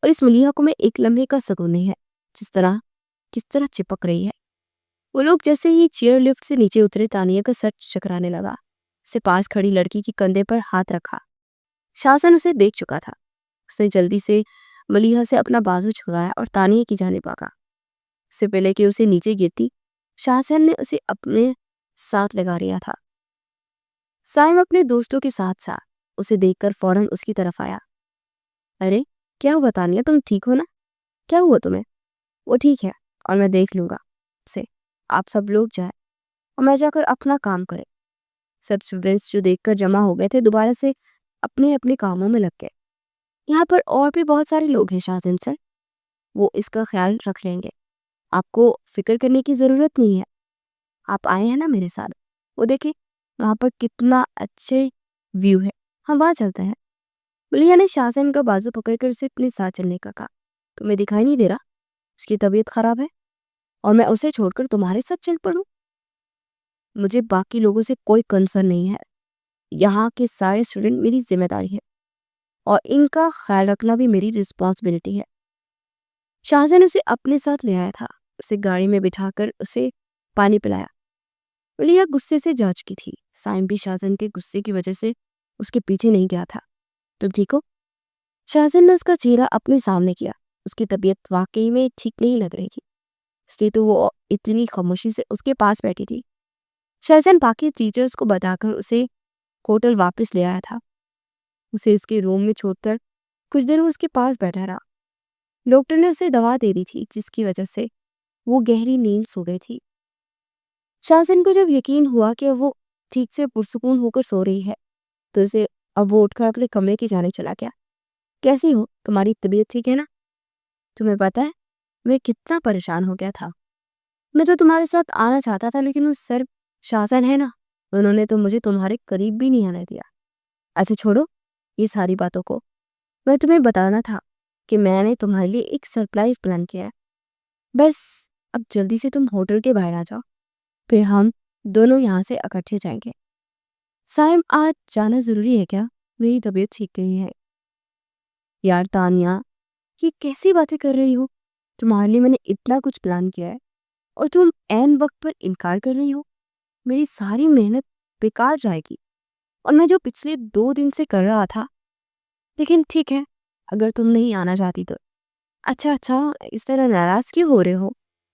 اور اس ملیحہ کو میں ایک لمحے کا سکون نہیں ہے کس طرح چپک رہی ہے. وہ لوگ جیسے ہی چیئر لفٹ سے نیچے اترے تانیہ کا سر چکرانے لگا. اسے پاس کھڑی لڑکی کی کندھے پر ہاتھ رکھا. شاہزان اسے دیکھ چکا تھا. اس نے جلدی سے ملیحہ سے اپنا بازو چھڑایا اور تانیہ کی جانب بھاگا. اس سے پہلے کہ اسے نیچے گرتی شاہزان نے اسے اپنے ساتھ لگا لیا تھا. سائم اپنے دوستوں کے ساتھ ساتھ اسے دیکھ کر فوراً اس کی طرف آیا. ارے کیا ہوا تانیہ، تم ٹھیک ہو نا؟ کیا ہوا تمہیں؟ وہ ٹھیک ہے اور میں دیکھ لوں گا اسے. آپ سب لوگ جائیں اور میں جا کر اپنا کام کرے. سب اسٹوڈنٹس جو دیکھ کر جمع ہو گئے تھے دوبارہ سے اپنے اپنے کاموں میں لگ گئے. یہاں پر اور بھی بہت سارے لوگ ہیں شاہزین سر، وہ اس کا خیال رکھ لیں گے. آپ کو فکر کرنے کی ضرورت نہیں ہے. آپ آئے ہیں نا میرے ساتھ، وہ دیکھیں وہاں پر کتنا اچھے ویو ہے، ہم وہاں چلتے ہیں. ملیحہ نے شاہزین کا بازو پکڑ کر اسے اپنے ساتھ چلنے کا کہا. تمہیں دکھائی نہیں دے رہا اس کی طبیعت خراب ہے؟ اور میں اسے چھوڑ کر تمہارے ساتھ چل پڑوں؟ مجھے باقی لوگوں سے کوئی کنسرن نہیں ہے، یہاں کے سارے اسٹوڈنٹ میری ذمہ داری ہے اور ان کا خیال رکھنا بھی میری رسپانسبلٹی ہے۔ شاہزن اسے اپنے ساتھ لے آیا تھا، اسے گاڑی میں بٹھا کر اسے پانی پلایا۔ لیا غصے سے جا چکی تھی، سائم بھی شاہزن کے غصے کی وجہ سے اس کے پیچھے نہیں گیا تھا۔ تم ٹھیک ہو؟ شاہزن نے اس کا چہرہ اپنے سامنے کیا۔ اس کی طبیعت واقعی میں ٹھیک نہیں لگ رہی تھی، اس لیے تو وہ اتنی خاموشی سے اس کے پاس بیٹھی تھی۔ شاہزن باقی ٹیچرز کو بتا کر اسے ہوٹل واپس لے آیا تھا، اسے اس کے روم میں چھوڑ کر کچھ دیر وہ اس کے پاس بیٹھا رہا۔ ڈاکٹر نے اسے دوا دے دی تھی جس کی وجہ سے وہ گہری نیند سو گئی تھی۔ شاہزن کو جب یقین ہوا کہ وہ ٹھیک سے پرسکون ہو کر سو رہی ہے تو اسے اب وہ اٹھ کر اپنے کمرے کی جانب چلا گیا۔ کیسی ہو؟ تمہاری طبیعت ٹھیک ہے نا؟ تمہیں پتا ہے میں کتنا پریشان ہو گیا تھا، میں تو تمہارے ساتھ آنا چاہتا تھا لیکن وہ سر شاہزن ہے نا، انہوں نے تو مجھے تمہارے قریب بھی نہیں آنے دیا۔ اچھا چھوڑو یہ ساری باتوں کو، میں تمہیں بتانا تھا کہ میں نے تمہارے لیے ایک سرپرائز پلان کیا ہے۔ بس اب جلدی سے تم ہوٹل کے باہر آ جاؤ، پھر ہم دونوں یہاں سے اکٹھے جائیں گے۔ سائم آج جانا ضروری ہے کیا؟ میری طبیعت ٹھیک نہیں ہے۔ یار تانیہ، یہ کیسی باتیں کر رہی ہو؟ تمہارے لیے میں نے اتنا کچھ پلان کیا ہے اور تم عین وقت پر انکار کر رہی ہو، میری ساری محنت بیکار جائے گی اور میں جو پچھلے 2 دن سے کر رہا تھا۔ لیکن ٹھیک ہے اگر تم نہیں آنا چاہتی تو۔ اچھا اس طرح ناراض کیوں ہو رہے ہو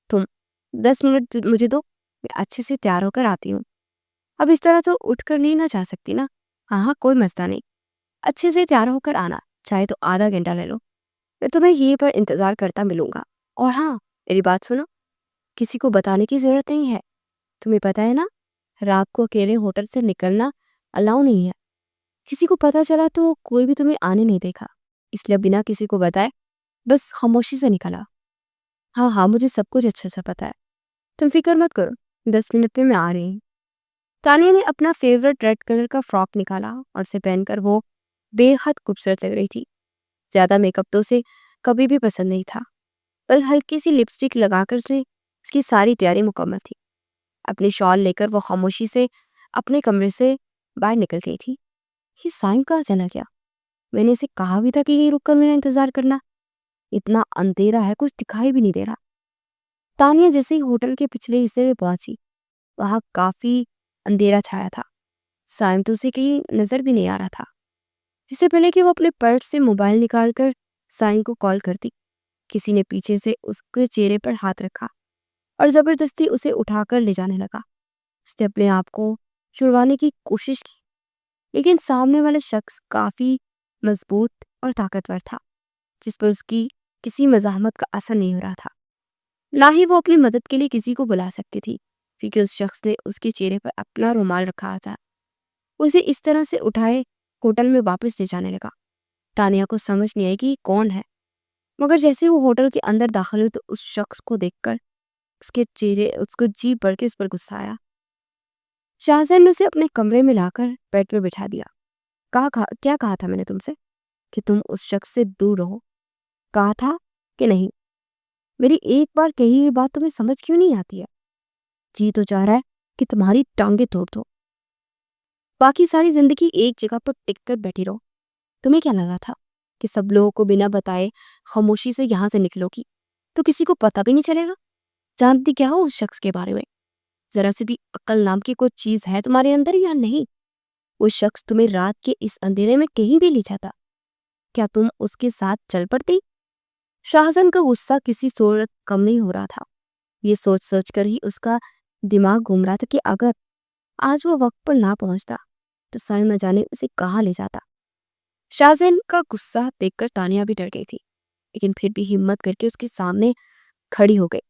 تم؟ 10 منٹ مجھے دو، میں اچھے سے تیار ہو کر آتی ہوں۔ اب اس طرح تو اٹھ کر نہیں نہ جا سکتی نا۔ ہاں کوئی مسئلہ نہیں، اچھے سے تیار ہو کر آنا، چاہے تو آدھا گھنٹہ لے لو، میں تمہیں یہیں پر انتظار کرتا ملوں گا۔ اور ہاں میری بات سنو، کسی کو بتانے کی ضرورت نہیں ہے، تمہیں پتہ ہے نا رات کو اکیلے ہوٹل سے نکلنا الاؤ نہیں ہے، کسی کو پتہ چلا تو کوئی بھی تمہیں آنے نہیں دیکھا، اس لیے بنا کسی کو بتائے بس خاموشی سے نکلا۔ ہاں مجھے سب کچھ اچھا سے پتہ ہے، تم فکر مت کرو، 10 منٹ میں آ رہی ہوں۔ تانیہ نے اپنا فیورٹ ریڈ کلر کا فراک نکالا اور اسے پہن کر وہ بے حد خوبصورت لگ رہی تھی۔ زیادہ میک اپ تو اسے کبھی بھی پسند نہیں تھا، پر ہلکی سی لپسٹک لگا کر اس کی ساری تیاری مکمل تھی۔ اپنی شال لے کر وہ خاموشی سے اپنے کمرے سے باہر نکل گئی تھی۔ یہ سائم کہاں چلا گیا؟ میں نے اسے کہا بھی تھا کہ یہ رک کر میرا انتظار کرنا، اتنا اندھیرا ہے کچھ دکھائی بھی نہیں دے رہا۔ تانیہ جیسے ہی ہوٹل کے پچھلے حصے میں پہنچی وہاں کافی اندھیرا چھایا تھا، سائم تو اسے کہیں نظر بھی نہیں آ رہا تھا۔ اس سے پہلے کہ وہ اپنے پرس سے موبائل نکال کر سائم کو کال کرتی، کسی نے پیچھے سے اس کے چہرے پر ہاتھ رکھا اور زبردستی اسے اٹھا کر لے جانے لگا۔ اس نے اپنے آپ کو چھڑوانے کی کوشش کی لیکن سامنے والا شخص کافی مضبوط اور طاقتور تھا جس پر اس کی کسی مزاحمت کا اثر نہیں ہو رہا تھا، نہ ہی وہ اپنی مدد کے لیے کسی کو بلا سکتی تھی کیونکہ اس شخص نے اس کے چہرے پر اپنا رومال رکھا تھا۔ اسے اس طرح سے اٹھائے ہوٹل میں واپس لے جانے لگا۔ تانیہ کو سمجھ نہیں آئی کہ یہ کون ہے، مگر جیسے وہ ہوٹل کے اندر داخل ہوئی تو اس شخص کو دیکھ کر اس کو جی بڑھ کے اس پر غصہ آیا۔ شاہزن نے اسے اپنے کمرے میں لا کر بیڈ پر بٹھا دیا۔ کیا کہا تھا میں نے تم سے کہ تم اس شخص سے دور رہو؟ کہا تھا کہ نہیں؟ میری ایک بار کہی ہوئی بات تمہیں سمجھ کیوں نہیں آتی ہے؟ جی تو چاہ رہا ہے کہ تمہاری ٹانگیں توڑ دو، باقی ساری زندگی ایک جگہ پر ٹک کر بیٹھی رہو۔ تمہیں کیا لگا تھا کہ سب لوگوں کو بنا بتائے خاموشی سے یہاں سے نکلو گی تو کسی کو پتہ بھی نہیں چلے گا؟ جانتی کیا ہو اس شخص کے بارے میں؟ ذرا سے بھی عقل نام کی کوئی چیز ہے تمہارے اندر یا نہیں؟ وہ شخص تمہیں رات کے اس اندھیرے میں کہیں بھی لے جاتا، کیا تم اس کے ساتھ چل پڑتی؟ شاہزن کا غصہ کسی صورت کم نہیں ہو رہا تھا، یہ سوچ کر ہی اس کا دماغ گھوم رہا تھا کہ اگر آج وہ وقت پر نہ پہنچتا تو سائم نہ جانے اسے کہاں لے جاتا۔ شاہزن کا غصہ دیکھ کر تانیہ بھی ڈر گئی تھی لیکن پھر بھی ہمت کر کے اس کے سامنے کھڑی ہو گئی۔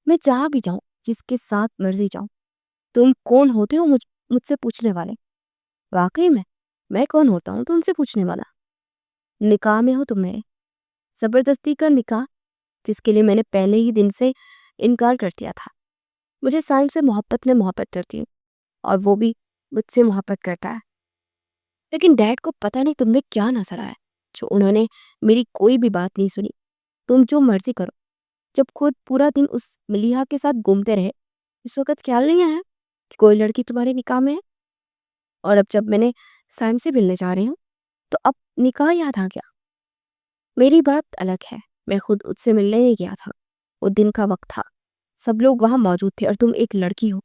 میں جہاں بھی جاؤں، جس کے ساتھ مرضی جاؤں، تم کون ہوتے ہو مجھ سے پوچھنے والے؟ واقعی میں کون ہوتا ہوں تم سے پوچھنے والا؟ نکاح میں ہو تم میرے، زبردستی کا نکاح جس کے لیے میں نے پہلے ہی دن سے انکار کر دیا تھا۔ مجھے سائم سے محبت کرتی ہوں اور وہ بھی مجھ سے محبت کرتا ہے، لیکن ڈیڈ کو پتہ نہیں تم میں کیا نظر آیا جو انہوں نے میری کوئی بھی بات نہیں سنی۔ تم جو مرضی کرو، جب خود پورا دن اس ملیحہ کے ساتھ گھومتے رہے، اس وقت خیال نہیں آیا کہ کوئی لڑکی تمہارے نکاح میں ہے؟ اور اب جب میں نے سائم سے ملنے جا رہی ہوں تو اب نکاح یاد آ گیا؟ میری بات الگ ہے، میں خود اس سے ملنے نہیں گیا تھا، وہ دن کا وقت تھا، سب لوگ وہاں موجود تھے، اور تم ایک لڑکی ہو،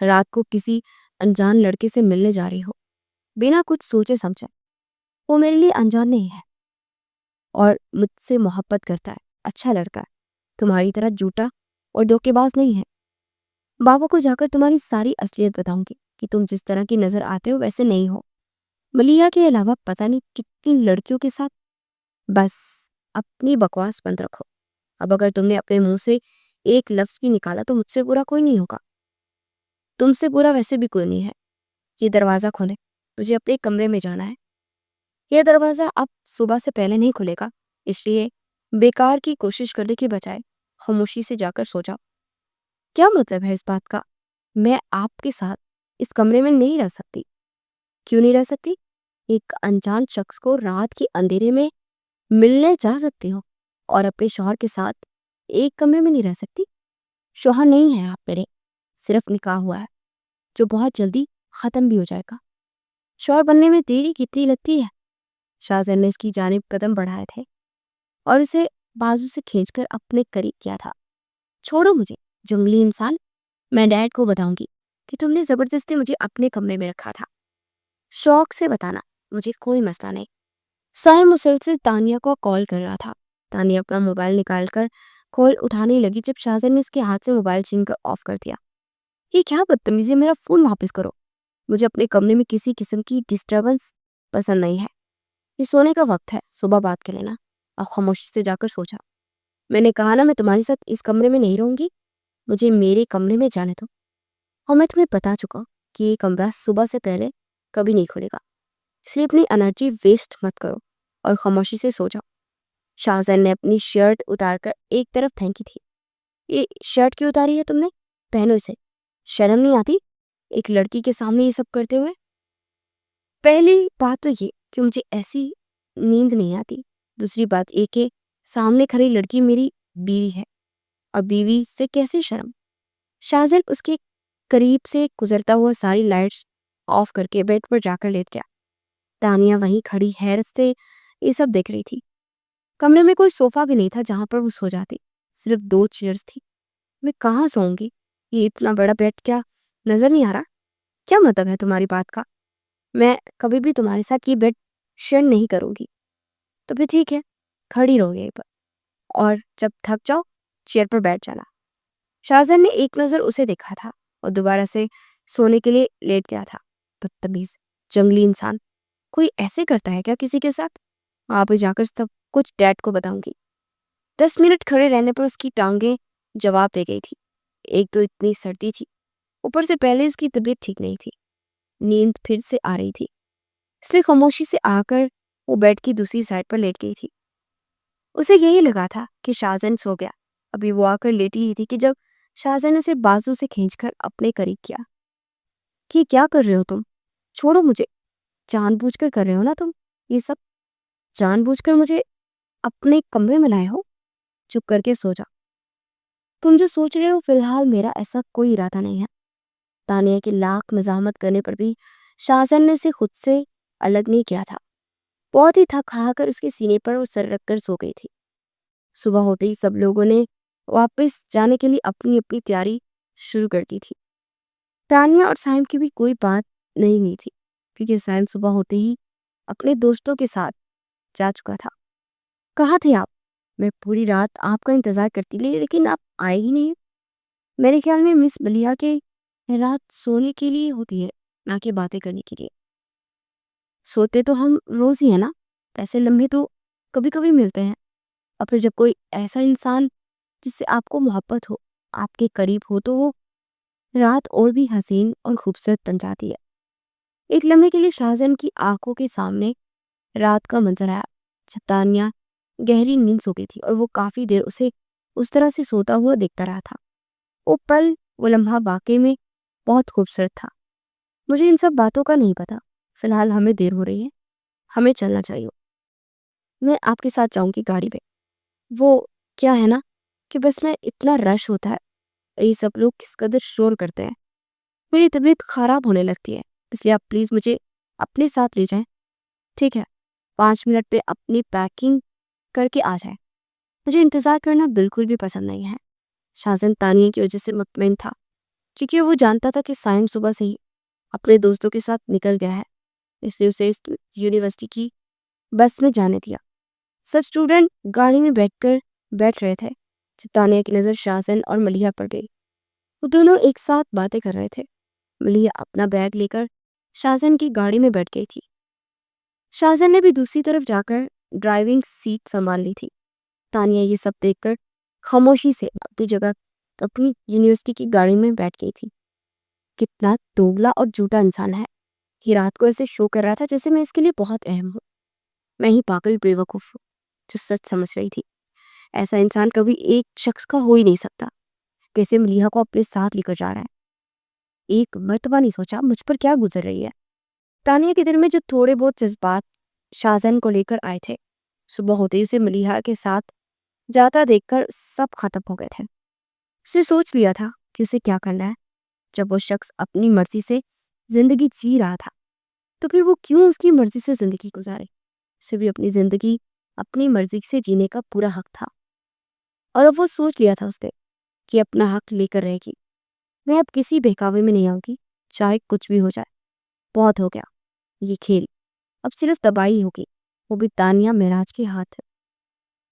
رات کو کسی انجان لڑکے سے ملنے جا رہی ہو بنا کچھ سوچے سمجھے۔ وہ میرے لیے انجان نہیں ہے اور مجھ سے محبت کرتا ہے، اچھا لڑکا ہے، تمہاری طرح جھوٹا اور دھوکے باز نہیں ہے۔ بابا کو جا کر تمہاری ساری اصلیت بتاؤں گی کہ تم جس طرح کی نظر آتے ہو ویسے نہیں ہو، ملیحہ کے علاوہ پتہ نہیں کتنی لڑکیوں کے ساتھ۔ بس اپنی بکواس بند رکھو، اب اگر تم نے اپنے منہ سے ایک لفظ بھی نکالا تو مجھ سے برا کوئی نہیں ہوگا، تم سے برا ویسے بھی کوئی نہیں ہے۔ یہ دروازہ کھولے، مجھے اپنے کمرے میں جانا ہے۔ یہ دروازہ اب صبح سے پہلے نہیں کھلے گا، اس لیے بیکار کی کوشش کرنے کی بجائے خاموشی سے جا کر سو جاؤ۔ کیا مطلب ہے اس بات کا؟ میں آپ کے ساتھ اس کمرے میں نہیں رہ سکتی۔ کیوں نہیں رہ سکتی؟ ایک انجان شخص کو رات کے اندھیرے میں ملنے جا سکتی ہو اور اپنے شوہر کے ساتھ ایک کمرے میں نہیں رہ سکتی؟ شوہر نہیں ہے آپ میرے، صرف نکاح ہوا ہے جو بہت جلدی ختم بھی ہو جائے گا۔ شوہر بننے میں دیری کتنی لگتی ہے؟ شاہزین نے اس کی جانب قدم بڑھائے تھے اور اسے بازو سے کھینچ کر اپنے قریب کیا تھا۔ چھوڑو مجھے جنگلی انسان، میں ڈیڈ کو بتاؤں گی کہ تم نے زبردستی مجھے اپنے کمرے میں رکھا تھا۔ شوق سے بتانا، مجھے کوئی مسئلہ نہیں۔ سائم مسلسل تانیہ کو کال کر رہا تھا۔ تانیہ اپنا موبائل نکال کر کال اٹھانے لگی جب شاہزین نے اس کے ہاتھ سے موبائل چھین کر آف کر دیا۔ یہ کیا بدتمیزی ہے، میرا فون واپس کرو، مجھے اپنے کمرے میں کسی قسم کی ڈسٹربنس پسند نہیں ہے۔ یہ سونے کا وقت ہے، صبح بات کر لینا، اب خاموشی سے جا کر سو جا۔ میں نے کہا نا میں تمہارے ساتھ اس کمرے میں نہیں رہوں گی، مجھے میرے کمرے میں جانے دو، اور میں تمہیں بتا چکا کہ یہ کمرہ صبح سے پہلے کبھی نہیں کھلے گا، اس لیے اپنی انرجی ویسٹ مت کرو اور خاموشی سے سو جاؤ۔ شاہزین نے اپنی شرٹ اتار کر ایک طرف پھینکی تھی۔ یہ شرٹ کیوں اتاری ہے تم نے؟ پہنو اسے، شرم نہیں آتی ایک لڑکی کے سامنے یہ سب کرتے ہوئے؟ پہلی بات تو یہ کہ مجھے ایسی نیند نہیں آتی، دوسری بات یہ کہ سامنے کھڑی لڑکی میری بیوی ہے، اور بیوی سے کیسے شرم؟ شاہزین اس کے قریب سے گزرتا ہوا ساری لائٹس آف کر کے بیڈ پر جا کر لیٹ گیا۔ تانیہ وہیں کھڑی حیرت سے یہ سب دیکھ رہی تھی۔ کمرے میں کوئی صوفہ بھی نہیں تھا جہاں پر وہ سو جاتی، صرف 2 چیئرز تھی۔ میں کہاں سوؤں گی؟ یہ اتنا بڑا بیڈ کیا نظر نہیں آ رہا؟ کیا مطلب ہے تمہاری بات کا؟ میں کبھی بھی تمہارے ساتھ یہ بیڈ شیئر نہیں کروں گی۔ تو پھر ٹھیک ہے، کھڑی رہو یہیں پر، اور جب تھک جاؤ چیئر پر بیٹھ جانا۔ شاہزین نے ایک نظر اسے دیکھا تھا اور دوبارہ سے سونے کے لیے لیٹ گیا تھا۔ بدتمیز جنگلی انسان، کوئی ایسے کرتا ہے کیا کسی کے ساتھ؟ آپ جا کر سب کچھ ڈیڈ کو بتاؤں گی۔ 10 منٹ کھڑے رہنے پر اس کی ٹانگیں جواب دے گئی تھی۔ ایک تو اتنی سردی تھی، اوپر سے پہلے اس کی طبیعت ٹھیک نہیں تھی، نیند پھر سے آ رہی تھی، اس لیے خاموشی سے آ کر وہ بیڈ کی دوسری سائڈ پر لیٹ گئی تھی۔ اسے یہی لگا تھا کہ شاہزین سو گیا، ابھی وہ آ کر لیٹی ہی تھی کہ جب شاہزین نے اسے بازو سے کھینچ کر اپنے قریب کیا۔ کہ کیا کر رہے ہو تم؟ چھوڑو مجھے، جان بوجھ کر کر رہے ہو نا تم یہ سب؟ جان بوجھ کر مجھے اپنے کمرے میں لائے ہو؟ چپ کر کے سو جا، تم جو سوچ رہے ہو فی الحال میرا ایسا کوئی ارادہ نہیں ہے۔ تانیہ کی لاکھ مزاحمت کرنے پر بھی شاہزین نے اسے خود سے الگ نہیں کیا تھا۔ بہت ہی تھک ہار کر اس کے سینے پر وہ سر رکھ کر سو گئی تھی۔ صبح ہوتے ہی سب لوگوں نے واپس جانے کے لیے اپنی اپنی تیاری شروع کر دی تھی۔ تانیہ اور سائم کی بھی کوئی بات نہیں ہوئی تھی، کیونکہ سائم صبح ہوتے ہی اپنے دوستوں کے ساتھ جا چکا تھا۔ کہاں تھے آپ؟ میں پوری رات آپ کا انتظار کرتی رہی لیکن آپ آئے ہی نہیں۔ میرے خیال میں مس ملیحہ کے رات سونے کے لیے ہوتی ہے، نہ کہ باتیں کرنے کے لیے۔ سوتے تو ہم روز ہی ہیں نا، ایسے لمحے تو کبھی کبھی ملتے ہیں، اور پھر جب کوئی ایسا انسان جس سے آپ کو محبت ہو آپ کے قریب ہو تو وہ رات اور بھی حسین اور خوبصورت بن جاتی ہے۔ ایک لمحے کے لیے شاہزین کی آنکھوں کے سامنے رات کا منظر آیا جب تانیہ گہری نیند سو گئی تھی اور وہ کافی دیر اسے اس طرح سے سوتا ہوا دیکھتا رہا تھا۔ وہ پل، وہ لمحہ واقعی میں بہت خوبصورت تھا۔ مجھے ان سب باتوں کا نہیں پتا، فی الحال ہمیں دیر ہو رہی ہے، ہمیں چلنا چاہیے۔ میں آپ کے ساتھ جاؤں گی گاڑی میں۔ وہ کیا ہے نا کہ کہ بس میں اتنا رش ہوتا ہے، یہ سب لوگ کس قدر شور کرتے ہیں، میری طبیعت خراب ہونے لگتی ہے، اس لیے آپ پلیز مجھے اپنے ساتھ لے جائیں، ٹھیک ہے؟ 5 منٹ پہ اپنی پیکنگ کر کے آ جائیں، مجھے انتظار کرنا بالکل بھی پسند نہیں ہے۔ شازن تانیہ کی وجہ سے مطمئن تھا، کیونکہ وہ جانتا تھا کہ سائم صبح سے ہی اپنے دوستوں کے ساتھ نکل گیا ہے، اس لیے اسے اس یونیورسٹی کی بس میں جانے دیا۔ سب اسٹوڈنٹ گاڑی میں بیٹھ رہے تھے جب تانیہ کی نظر شازن اور ملیحہ پر گئی۔ وہ دونوں ایک ساتھ باتیں کر رہے تھے۔ ملیحہ اپنا بیگ لے کر شازن کی گاڑی میں بیٹھ گئی تھی۔ شازن نے بھی دوسری طرف جا کر ڈرائیونگ سیٹ سنبھال لی تھی۔ تانیہ یہ سب دیکھ کر خاموشی سے اپنی جگہ اپنی یونیورسٹی کی گاڑی میں بیٹھ گئی تھی۔ کتنا دوگلا اور جھوٹا انسان ہے، یہ رات کو ایسے شو کر رہا تھا جیسے میں اس کے لیے بہت اہم ہوں، میں ہی پاگل بے وقوف ہوں جو سچ سمجھ رہی تھی۔ ایسا انسان کبھی ایک شخص کا ہو ہی نہیں سکتا، کیسے ملیحہ کو اپنے ساتھ لے کر جا رہا ہے۔ ایک مرتبہ نہیں سوچا مجھ پر کیا گزر رہی ہے۔ تانیہ کے دل میں جو تھوڑے بہت جذبات شازن کو لے کر آئے تھے، صبح ہوتے ہی اسے ملیحہ کے ساتھ جاتا دیکھ کر سب ختم ہو گئے تھے۔ اسے سوچ لیا تھا کہ اسے کیا کرنا ہے۔ جب وہ شخص اپنی مرضی سے زندگی جی رہا تھا تو پھر وہ کیوں اس کی مرضی سے زندگی گزارے؟ اسے بھی اپنی زندگی اپنی مرضی سے جینے کا پورا حق تھا، اور اب وہ سوچ لیا تھا اس نے کہ اپنا حق لے کر رہے گی۔ میں اب کسی بہکاوے میں نہیں آؤں گی، چاہے کچھ بھی ہو جائے۔ بہت ہو گیا یہ کھیل، اب صرف تباہی ہوگی، وہ بھی تانیہ معراج کے ہاتھ۔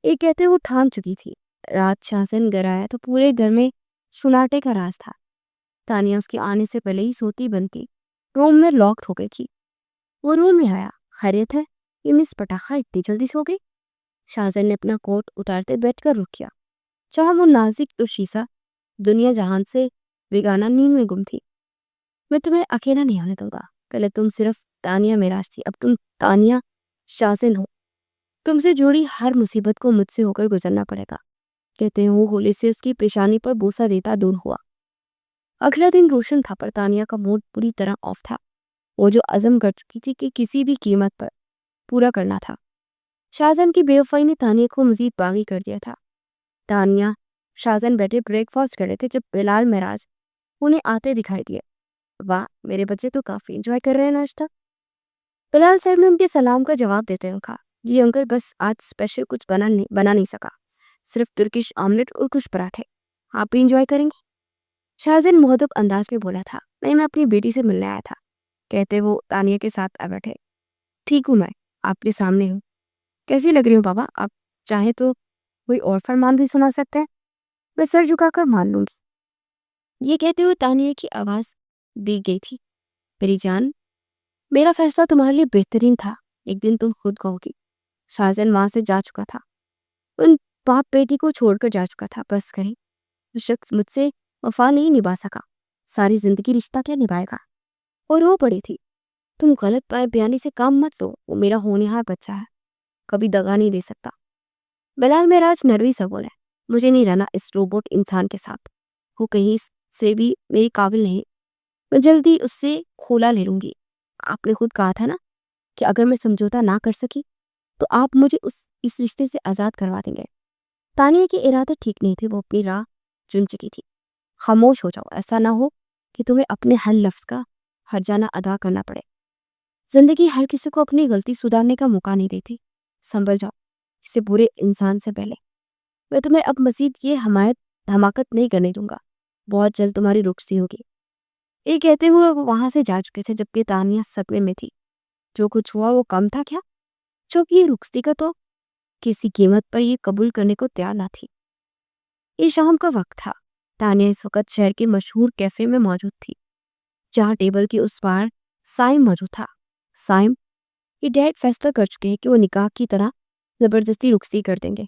یہ کہتے وہ ٹھان چکی تھی۔ رات شازن گھر آیا تو پورے گھر میں سناٹے کا راز تھا۔ تانیہ اس کے آنے سے پہلے ہی سوتی بنتی روم میں لاکڈ ہو گئی تھی۔ وہ روم میں آیا، خیریت ہے؟ یہ مس پٹاخہ اتنی جلدی سو گئی؟ شازن نے اپنا کوٹ اتارتے بیٹھ کر رک کیا، جہاں وہ نازک تو شیشہ دنیا جہان سے بیگانہ نیند میں گم تھی۔ میں تمہیں اکیلا نہیں ہونے دوں گا، پہلے تم صرف تانیہ معراج تھی، اب تم تانیہ شازن ہو۔ تم سے جوڑی ہر مصیبت کو مجھ سے ہو کر گزرنا پڑے گا۔ کہتے ہیں وہ گولے سے اس کی پیشانی پر بوسہ دیتا دور ہوا۔ اگلا دن روشن تھا پر تانیہ کا موڈ پوری طرح آف تھا۔ وہ جو عزم کر چکی تھی کہ کسی بھی قیمت پر پورا کرنا تھا۔ شازن کی بے وفائی نے تانیہ کو مزید باغی کر دیا تھا۔ تانیہ شازن بیٹھے بریک فاسٹ کر رہے تھے جب بلال معراج انہیں آتے دکھائی دیے۔ واہ، میرے بچے تو کافی انجوائے کر رہے ہیں ناشتہ۔ بلال صاحب نے ان کے سلام کا جواب دیتے ہوئے کہا، جی انکل، بس آج اسپیشل کچھ بنا نہیں سکا، صرف ترکش آملیٹ اور کچھ پراٹھے، آپ بھی انجوائے کریں گے؟ شازن مہذب انداز میں بولا تھا، نہیں، میں اپنی بیٹی سے ملنے آیا تھا۔ کہتے وہ تانیہ کے ساتھ آ بیٹھے۔ ٹھیک ہوں، میں آپ کے سامنے ہوں۔ کیسی لگ رہی ہوں بابا؟ آپ چاہیں تو کوئی اور فرمان بھی سنا سکتے ہیں، میں سر جھکا کر مان لوں گی۔ یہ کہتے ہوئے تانیہ کی آواز بیگ گئی تھی، میری جان، میرا فیصلہ تمہارے لیے بہترین تھا، ایک دن تم خود کہو گی۔ شازن وہاں سے جا چکا تھا، ان باپ بیٹی کو چھوڑ کر جا چکا تھا۔ بس کریں، وہ شخص مجھ سے وفا نہیں نبھا سکا، ساری زندگی رشتہ کیا نبھائے گا؟ اور وہ پڑی تھی، تم غلط بیانی سے کام مت لو، وہ میرا ہونہار بچہ ہے، کبھی دغا نہیں دے سکتا۔ بلال معراج نروی سا بولے، مجھے نہیں رہنا اس روبوٹ انسان کے ساتھ، وہ کہیں سے بھی میری قابل نہیں، میں جلدی اس سے کھولا لے لوں گی۔ آپ نے خود کہا تھا نا کہ اگر میں سمجھوتا نہ کر سکی تو آپ مجھے اس رشتے سے آزاد کروا دیں گے۔ تانیہ کے ارادے ٹھیک نہیں تھے، وہ اپنی راہ چن چکی تھی۔ خاموش ہو جاؤ، ایسا نہ ہو کہ تمہیں اپنے ہر لفظ کا ہرجانہ ادا کرنا پڑے۔ زندگی ہر کسی کو اپنی غلطی سدھارنے کا موقع نہیں دیتی، سنبھل جاؤ کسی برے انسان سے پہلے۔ میں تمہیں اب مزید یہ حماقت نہیں کرنے دوں گا، بہت جلد تمہاری رخصتی ہوگی۔ یہ کہتے ہوئے وہ وہاں سے جا چکے تھے جبکہ تانیہ صدمے میں تھی۔ جو کچھ ہوا وہ کم تھا کیا؟ جب یہ رخصتی کا تو کسی قیمت پر یہ قبول کرنے کو تیار نہ تھی۔ یہ شام کا وقت تھا۔ تانیہ اس وقت شہر کے مشہور کیفے میں موجود تھی، جہاں ٹیبل کے اس پار سائم موجود تھا۔ سائم، یہ ڈیڈ فیصلہ کر چکے ہیں کہ وہ نکاح کی طرح زبردستی رخصتی کر دیں گے۔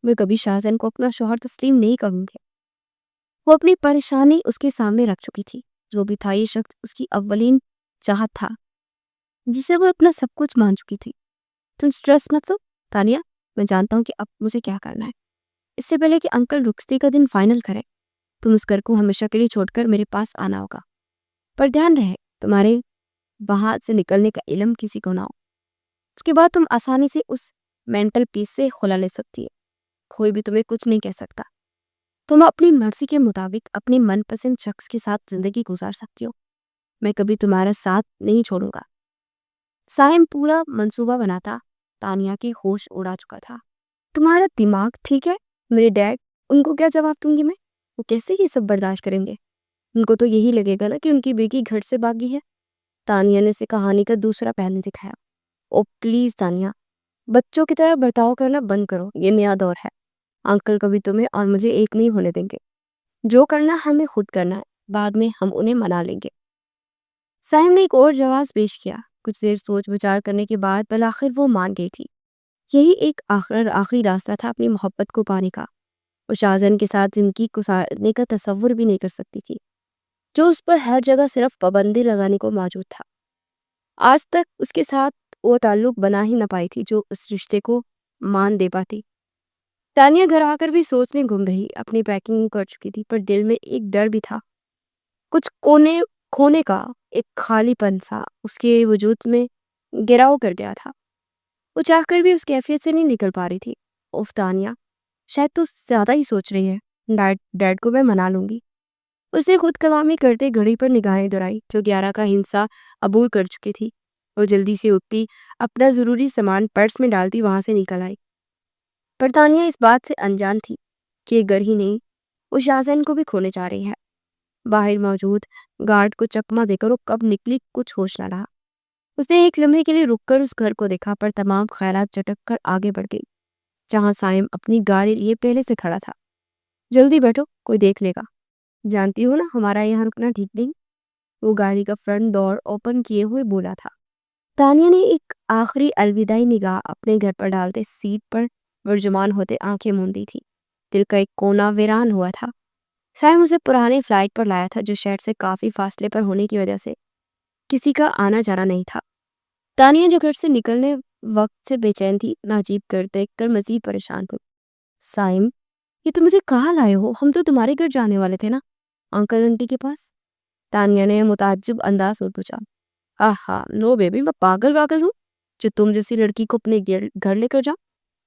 میں کبھی شازن کو اپنا شوہر تسلیم نہیں کروں گے۔ وہ اپنی پریشانی اس کے سامنے رکھ چکی تھی۔ جو بھی تھا یہ شخص اس کی اولین چاہت تھا، جسے وہ اپنا سب کچھ مان چکی تھی۔ تم سٹریس مت لو تانیہ، میں جانتا ہوں کہ اب مجھے کیا کرنا ہے۔ اس سے پہلے کہ انکل رخصتی کا دن فائنل کرے، تم اس گھر کو ہمیشہ کے لیے چھوڑ کر میرے پاس آنا ہوگا، پر دھیان رہے تمہارے وہاں سے نکلنے کا علم کسی کو نہ ہو۔ اس کے بعد تم آسانی سے اس مینٹل پیس سے خلا لے سکتی ہے، کوئی بھی تمہیں کچھ نہیں کہہ سکتا۔ تم اپنی مرضی کے مطابق اپنے من پسند شخص کے ساتھ زندگی گزار سکتی ہو، میں کبھی تمہارا ساتھ نہیں چھوڑوں گا۔ سائم پورا منصوبہ بناتا تانیہ کے ہوش اڑا چکا تھا۔ تمہارا دماغ ٹھیک ہے؟ میرے ڈیڈ، ان کو کیا جواب دوں گی میں؟ وہ کیسے یہ سب برداشت کریں گے؟ ان کو تو یہی لگے گا نا کہ ان کی بیٹی گھر سے بھاگی ہے۔ تانیہ نے اسے کہانی کا دوسرا پہلو دکھایا۔ او پلیز تانیہ، بچوں کی طرح برتاؤ کرنا بند کرو، یہ نیا دور ہے۔ انکل کبھی تمہیں اور مجھے ایک نہیں ہونے دیں گے۔ جو کرنا ہمیں خود کرنا ہے، بعد میں ہم انہیں منا لیں گے۔ سائم نے ایک اور جواز پیش کیا۔ کچھ دیر سوچ بچار کرنے کے بعد بالآخر وہ مان گئی تھی۔ یہی ایک آخری راستہ تھا اپنی محبت کو پانے کا۔ وہ شاہزن کے ساتھ زندگی گزارنے کا تصور بھی نہیں کر سکتی تھی، جو اس پر ہر جگہ صرف پابندی لگانے کو موجود تھا۔ آج تک اس کے ساتھ وہ تعلق بنا ہی نہ پائی تھی جو اس رشتے کو مان دے پاتی۔ تانیہ گھر آ کر بھی سوچنے گم رہی، اپنی پیکنگ کر چکی تھی، پر دل میں ایک ڈر بھی تھا، کچھ کھونے کا، ایک خالی پن سا اس کے وجود میں گراؤ کر گیا تھا۔ وہ چاہ کر بھی اس کیفیت سے نہیں نکل پا رہی تھی۔ اوف تانیہ، شاید تو زیادہ ہی سوچ رہی ہے، ڈیڈ کو میں منا لوں گی۔ اس نے خود کلامی کرتے گھڑی پر نگاہیں دوڑائی جو 11 کا ہنسا عبور کر چکی تھی۔ وہ جلدی سے اٹھتی، اپنا ضروری سامان پرس میں ڈالتی وہاں سے نکل آئی۔ پر تانیہ اس بات سے انجان تھی کہ یہ گھر ہی نہیں، وہ شاہزین کو بھی کھونے جا رہی ہے۔ باہر موجود گارڈ کو چکما دے کر وہ کب نکلی کچھ ہوش نہ رہا۔ اس نے ایک لمحے کے لیے رک کر اس گھر کو دیکھا، پر تمام خیالات چٹک کر آگے بڑھ گئی جہاں سائم اپنی گاڑی لیے پہلے سے کھڑا تھا۔ جلدی بیٹھو، کوئی دیکھ لے گا، جانتی ہو نا ہمارا یہاں رکنا ٹھیک نہیں۔ وہ گاڑی کا فرنٹ ڈور اوپن کیے ہوئے بولا تھا۔ تانیہ نے ایک آخری الوداعی نگاہ اپنے گھر پر ڈالتے سیٹ پر ورجمان ہوتے آنکھیں موندی تھی۔ دل کا ایک کونا ویران ہوا تھا۔ سائم اسے پرانے فلائٹ پر لایا تھا جو شہر سے کافی فاصلے پر ہونے کی وجہ سے کسی کا آنا جانا نہیں تھا۔ تانیہ جو گھر سے نکلنے وقت سے بے چین تھی، ناجیب کر دیکھ کر مزید پریشان ہوئی۔ سائم، یہ تم مجھے کہاں لائے ہو؟ ہم تو تمہارے گھر جانے والے تھے نا، انکل انٹی کے پاس۔ تانیہ نے متعجب انداز میں پوچھا۔ آہا نو بیبی، میں پاگل ہوں جو تم جیسی لڑکی کو اپنے گھر لے کر جاؤں،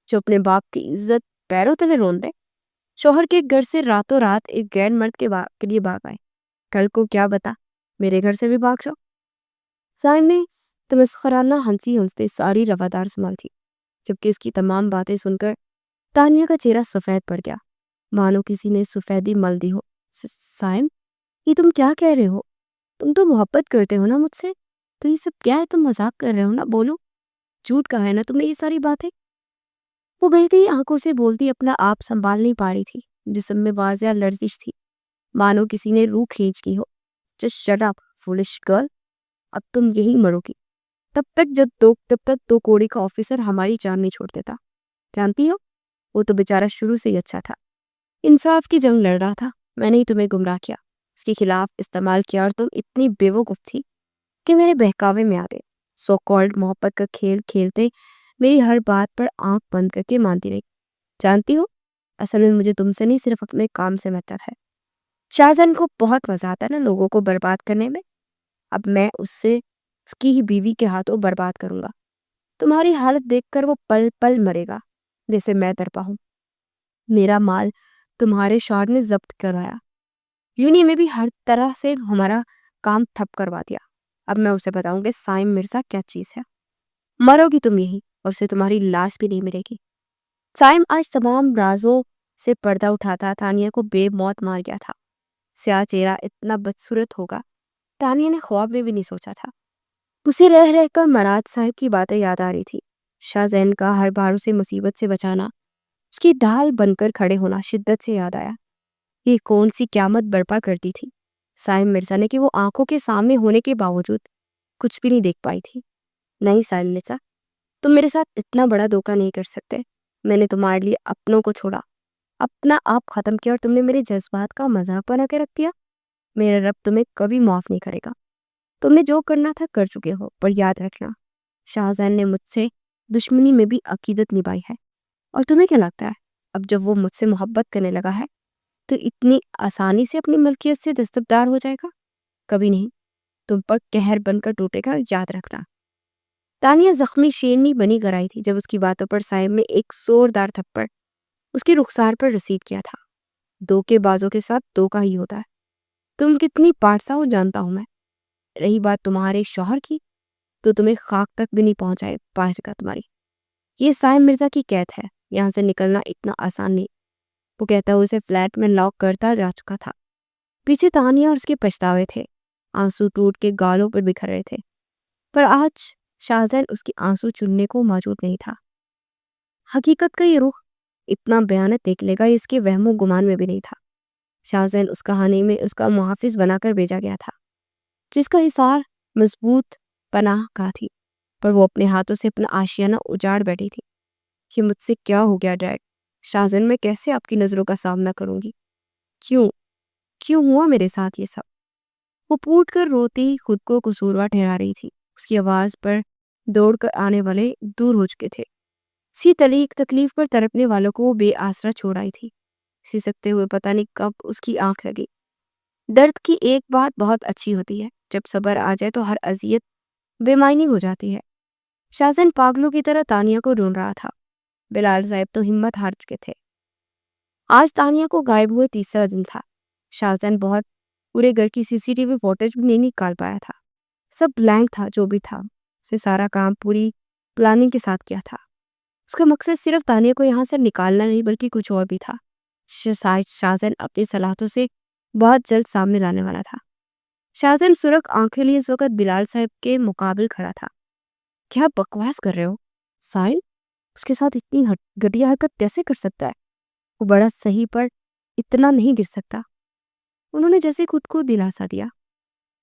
جو اپنے باپ کی عزت پیروں تلے رون دے، شوہر کے گھر سے راتوں رات ایک غیر مرد کے لیے بھاگ آئے، کل کو کیا بتا میرے گھر سے بھی بھاگ جاؤ۔ سائم نے تمسخرانہ ہنستے ساری روادار سنبھال تھی، جبکہ اس کی تمام باتیں سن کر تانیہ کا چہرہ سفید پڑ گیا، مانو کسی نے سفیدی مل دی ہو۔ سائم، یہ تم کیا کہہ رہے ہو؟ تم تو محبت کرتے ہو نا مجھ سے، تو یہ سب کیا ہے؟ تم مذاق کر رہے ہو نا، بولو، جھوٹ کہا ہے نا تم نے یہ ساری باتیں؟ وہ بہتی آنکھوں سے بولتی اپنا آپ سنبھال نہیں پا رہی تھی، جسم میں واضح لرزش تھی، مانو کسی نے روح کھینچ کی ہو۔ Just shut up foolish girl, اب تم یہی مرو گی تب تک تو کوڑی کا آفیسر ہماری جان نہیں چھوڑ دیتا۔ جانتی ہو، وہ تو بیچارہ شروع سے ہی اچھا تھا، انصاف کی جنگ لڑ رہا تھا، میں نے ہی تمہیں گمراہ کیا، اس کے خلاف استعمال کیا، اور تم اتنی بے وقوف تھی کہ میرے بہکاوے میں آ گئے۔ سو کالڈ محبت کا کھیل کھیلتے میری ہر بات پر آنکھ بند کر کے مانتی رہی۔ جانتی ہو، اصل میں مجھے تم سے نہیں صرف اپنے کام سے مطلب ہے۔ شاہزن کو بہت مزہ آتا ہے نا لوگوں کو برباد کرنے میں، اب میں اس کی ہی بیوی کے ہاتھوں برباد کروں گا۔ تمہاری حالت دیکھ کر وہ پل پل مرے گا جیسے میں تڑپا ہوں۔ میرا مال تمہارے شوہر نے ضبط کروایا، یونی میں بھی ہر طرح سے ہمارا کام ٹھپ کروا دیا۔ اب میں اسے بتاؤں گی سائم مرزا کیا چیز ہے۔ مرو گی تم یہی، اور اسے تمہاری لاش بھی نہیں ملے گی۔ سائم آج تمام رازوں سے پردہ اٹھاتا تانیہ کو بے موت مار گیا تھا۔ سیاہ چہرہ اتنا بدصورت ہوگا تانیہ نے خواب میں بھی نہیں سوچا تھا۔ اسے رہ رہ کر مراد صاحب کی باتیں یاد آ رہی تھی، شاہزین کا ہر بار اسے مصیبت سے بچانا، اس کی ڈھال بن کر کھڑے ہونا شدت سے یاد آیا۔ یہ کون سی قیامت برپا کرتی تھی سائم مرزا نے کہ وہ آنکھوں کے سامنے ہونے کے باوجود کچھ بھی نہیں دیکھ پائی تھی۔ نہیں سائم مرزا، تم میرے ساتھ اتنا بڑا دھوکہ نہیں کر سکتے۔ میں نے تمہارے لیے اپنوں کو چھوڑا، اپنا آپ ختم کیا، اور تم نے میرے جذبات کا مذاق بنا کے رکھ دیا۔ میرا رب تمہیں کبھی معاف نہیں کرے گا۔ تم نے جو کرنا تھا کر چکے ہو، پر یاد رکھنا شاہزین نے مجھ سے دشمنی میں بھی عقیدت نبھائی ہے، اور تمہیں کیا لگتا ہے اب جب وہ مجھ سے محبت کرنے لگا ہے تو اتنی آسانی سے اپنی ملکیت سے دستبردار ہو جائے گا؟ کبھی نہیں، تم پر قہر بن کر ٹوٹے گا، یاد رکھنا۔ تانیہ زخمی شیرنی بنی کر آئی تھی جب اس کی باتوں پر سائم میں ایک زوردار تھپڑ اس کی رخسار پر رسید کیا تھا۔ دھوکے بازوں کے ساتھ دھوکا ہی ہوتا ہے. تم کتنی پارسا ہو جانتا ہوں میں. رہی بات تمہارے شوہر کی تو تمہیں خاک تک بھی نہیں پہنچائے پائے گا تمہاری. یہ سائم مرزا کی قید ہے. یہاں سے نکلنا اتنا آسان نہیں. وہ کہتا اسے فلیٹ میں لاک کرتا جا چکا تھا. پیچھے تانیہ اور اس کے پچھتاوے تھے. آنسو ٹوٹ کے گالوں پر بکھر رہے تھے. پر آج شاہزین اس کی آنسو چننے کو موجود نہیں تھا. حقیقت کا یہ رخ اتنا بیانت نکلے گا اس کے وہم و گمان میں بھی نہیں تھا. شاہزین اس کہانی میں اس کا محافظ بنا کر بھیجا گیا تھا جس کا حصار مضبوط پناہ کا تھی. پر وہ اپنے ہاتھوں سے اپنا آشیانہ اجاڑ بیٹھی تھی. کہ مجھ سے کیا ہو گیا ڈیڈ؟ شاہزین میں کیسے آپ کی نظروں کا سامنا کروں گی؟ کیوں ہوا میرے ساتھ یہ سب؟ وہ پوٹ کر روتی خود کو قصوروار ٹھہرا رہی تھی. اس کی آواز پر دوڑ کر آنے والے دور ہو چکے تھے. اسی تکلیف پر تڑپنے والوں کو وہ بے آسرا چھوڑ آئی تھی. سکتے ہوئے پتہ نہیں کب اس کی آنکھ لگی. درد کی ایک بات بہت اچھی ہوتی ہے، جب صبر آ جائے تو ہر اذیت بے معنی ہو جاتی ہے. شاہزین پاگلوں کی طرح تانیہ کو ڈھونڈ رہا تھا. بلال صاحب تو ہمت ہار چکے تھے. آج تانیہ کو غائب ہوئے تیسرا دن تھا. شاہزین بہت پورے گھر کی CCTV فوٹیج بھی نہیں نکال پایا تھا. سب بلینک تھا. جو بھی تھا اسے سارا کام پوری پلاننگ کے ساتھ کیا تھا. اس کا مقصد صرف تانیہ کو یہاں سے نکالنا نہیں بلکہ کچھ اور بھی تھا. شاہزین اپنی صلاحیتوں سے بہت جلد سامنے لانے والا تھا. شاہزین سرخ آنکھیں لیے اس وقت بلال صاحب کے مقابل کھڑا تھا. کیا بکواس کر رہے ہو سائل؟ اس کے ساتھ اتنی گھٹیا حرکت کیسے کر سکتا ہے؟ وہ بڑا صحیح پر اتنا نہیں گر سکتا. انہوں نے جیسے خود کو دلاسا دیا.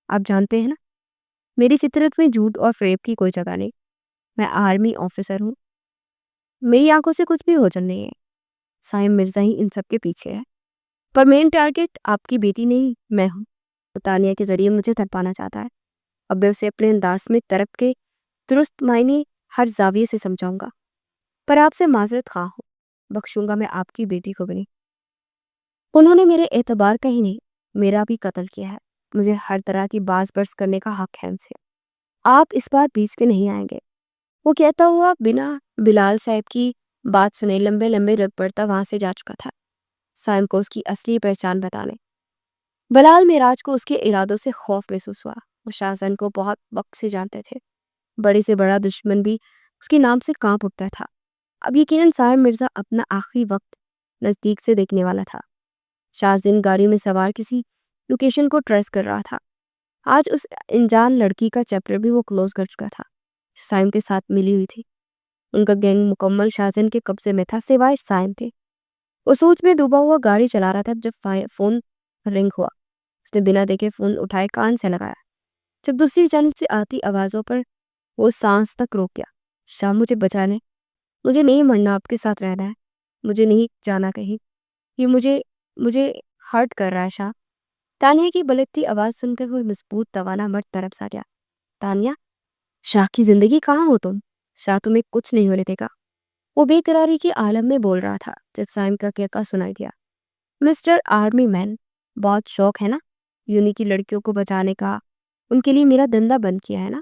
آپ جانتے ہیں نا، میری فطرت میں جھوٹ اور فریب کی کوئی جگہ نہیں. میں آرمی آفیسر ہوں. میری آنکھوں سے کچھ بھی اوجھل نہیں ہے. سائم مرزا ہی ان سب کے پیچھے ہے. پر مین ٹارگٹ آپ کی بیٹی نہیں، میں ہوں. تانیہ کے ذریعے مجھے تڑپانا چاہتا ہے. اب میں اسے اپنے انداز میں تڑپ کے درست معنی ہر زاویے سے سمجھاؤں گا. پر آپ سے معذرت خواہ ہوں، بخشوں گا میں آپ کی بیٹی کو بھی نہیں. انہوں نے میرے اعتبار کا ہی نہیں میرا بھی قتل کیا ہے. مجھے ہر طرح کی باز برس کرنے کا حق ہے ان سے. آپ اس بار بیچ میں نہیں آئیں گے. وہ کہتا ہوا بنا بلال صاحب کی بات سنے لمبے لمبے رگ پڑتا وہاں سے جا چکا تھا. سائم کو اس کی اصلی پہچان بتانے. بلال معراج کو اس کے ارادوں سے خوف محسوس ہوا. وہ شاہزین کو بہت وقت سے جانتے تھے. بڑے سے بڑا دشمن بھی اس کے نام سے کانپ اٹھتا تھا. اب یقیناً سائم مرزا اپنا آخری وقت نزدیک سے دیکھنے والا تھا. شاہزین گاڑی میں سوار کسی لوکیشن کو ٹریس کر رہا تھا. آج اس انجان لڑکی کا چیپٹر بھی وہ کلوز کر چکا تھا. سائم کے ساتھ ملی ہوئی تھی. ان کا گینگ مکمل شاہزین کے قبضے میں تھا سوائے سائم کے. وہ سوچ میں ڈوبا ہوا گاڑی چلا رہا تھا جب فون رنگ ہوا. اس نے بنا دیکھے فون اٹھائے کان سے لگایا. جب دوسری جانب سے آتی آوازوں پر وہ سانس تک روک گیا. شاہ مجھے بچانے، مجھے نہیں مرنا، آپ کے ساتھ رہنا ہے. مجھے نہیں جانا کہیں. یہ مجھے ہرٹ کر رہا ہے شاہ. تانیہ کی بلکتی آواز سن کر وہ مضبوط توانا مرد طرف سا گیا. تانیہ، شاہ کی زندگی کہاں ہو تم؟ شاہ تمہیں کچھ نہیں ہونے دے گا. وہ بے قراری کے عالم میں بول رہا تھا جب سائم کا کہکا سنائی دیا. مسٹر آرمی مین، بہت شوق ہے نا یونی کی لڑکیوں کو بچانے کا. ان کے لیے میرا دندہ بند کیا ہے نا.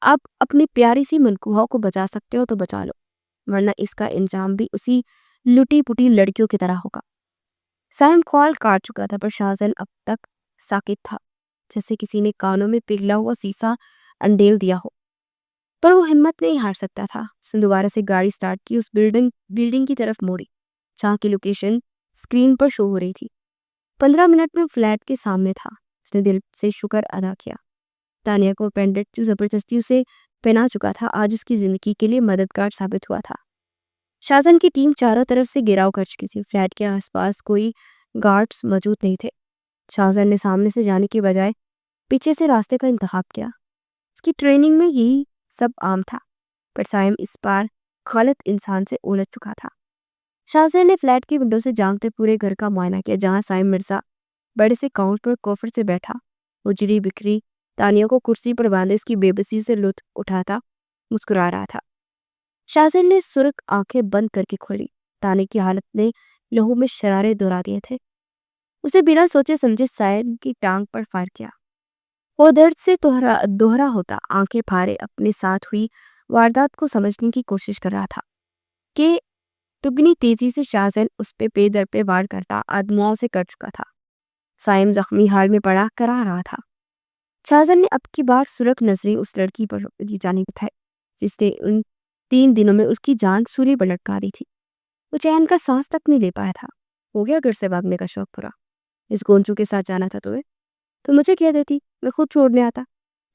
آپ اپنی پیاری سی منکوہا کو بچا سکتے ہو تو بچا لو، ورنہ اس کا انجام بھی اسی لٹی پٹی لڑکیوں کی طرح ہوگا. سائم کال کاٹ چکا تھا پر شاہزین اب تک ساکت تھا، جیسے کسی نے کانوں میں پگھلا ہوا سیسا انڈیل دیا ہو. پر وہ ہمت نہیں ہار سکتا تھا. اس نے دوبارہ سے گاڑی سٹارٹ کی. اس بلڈنگ کی طرف موڑی جہاں کی لوکیشن سکرین پر شو ہو رہی تھی. 15 منٹ میں فلیٹ کے سامنے تھا. اس نے دل سے شکر ادا کیا. تانیہ کو پینڈنٹ جو زبردستی اسے پہنا چکا تھا آج اس کی زندگی کے لیے مددگار ثابت ہوا تھا. شاہزین کی ٹیم چاروں طرف سے گھیراؤ کر چکی تھی. فلیٹ کے آس پاس کوئی گارڈز موجود نہیں تھے. شاہزین نے سامنے سے جانے کے بجائے پیچھے سے راستے کا انتخاب کیا. اس کی ٹریننگ میں یہی سب عام تھا. پر سائم اس بار غلط انسان سے الجھ چکا تھا. شاہزین نے فلیٹ کی ونڈو سے جانتے پورے گھر کا معائنہ کیا جہاں سائم مرزا بڑے سے کاؤنٹ پر کوفر سے بیٹھا اجری بکھری تانیہ کو کرسی پر باندھے اس کی بے بسی سے لطف اٹھاتا مسکرا رہا تھا. شاہزین نے سرخ آنکھیں بند کر کے کھولی. تانیہ کی حالت نے لہو میں شرارے دورا دیے تھے. اسے بنا سوچے سمجھے سائم کی ٹانگ پر فائر کیا. وہ درد سے دوہرا ہوتا آنکھیں پھاڑے اپنے ساتھ ہوئی واردات کو سمجھنے کی کوشش کر رہا تھا کہ دگنی تیزی سے شاہزن اس پہ در پہ وار کرتا آدماؤں سے کر چکا تھا۔ سائم زخمی حال میں پڑا کرا رہا تھا۔ شاہزن نے اب کی بار سرخ نظریں اس لڑکی پر جانی بتائی جس نے ان 3 دنوں میں اس کی جان سولی پر لٹکا دی تھی۔ وہ چین کا سانس تک نہیں لے پایا تھا۔ ہو گیا گھر سے بھاگنے کا شوق پورا؟ اس گونچو کے ساتھ جانا تھا تمہیں تو مجھے کہہ دیتی، میں خود چھوڑنے آتا۔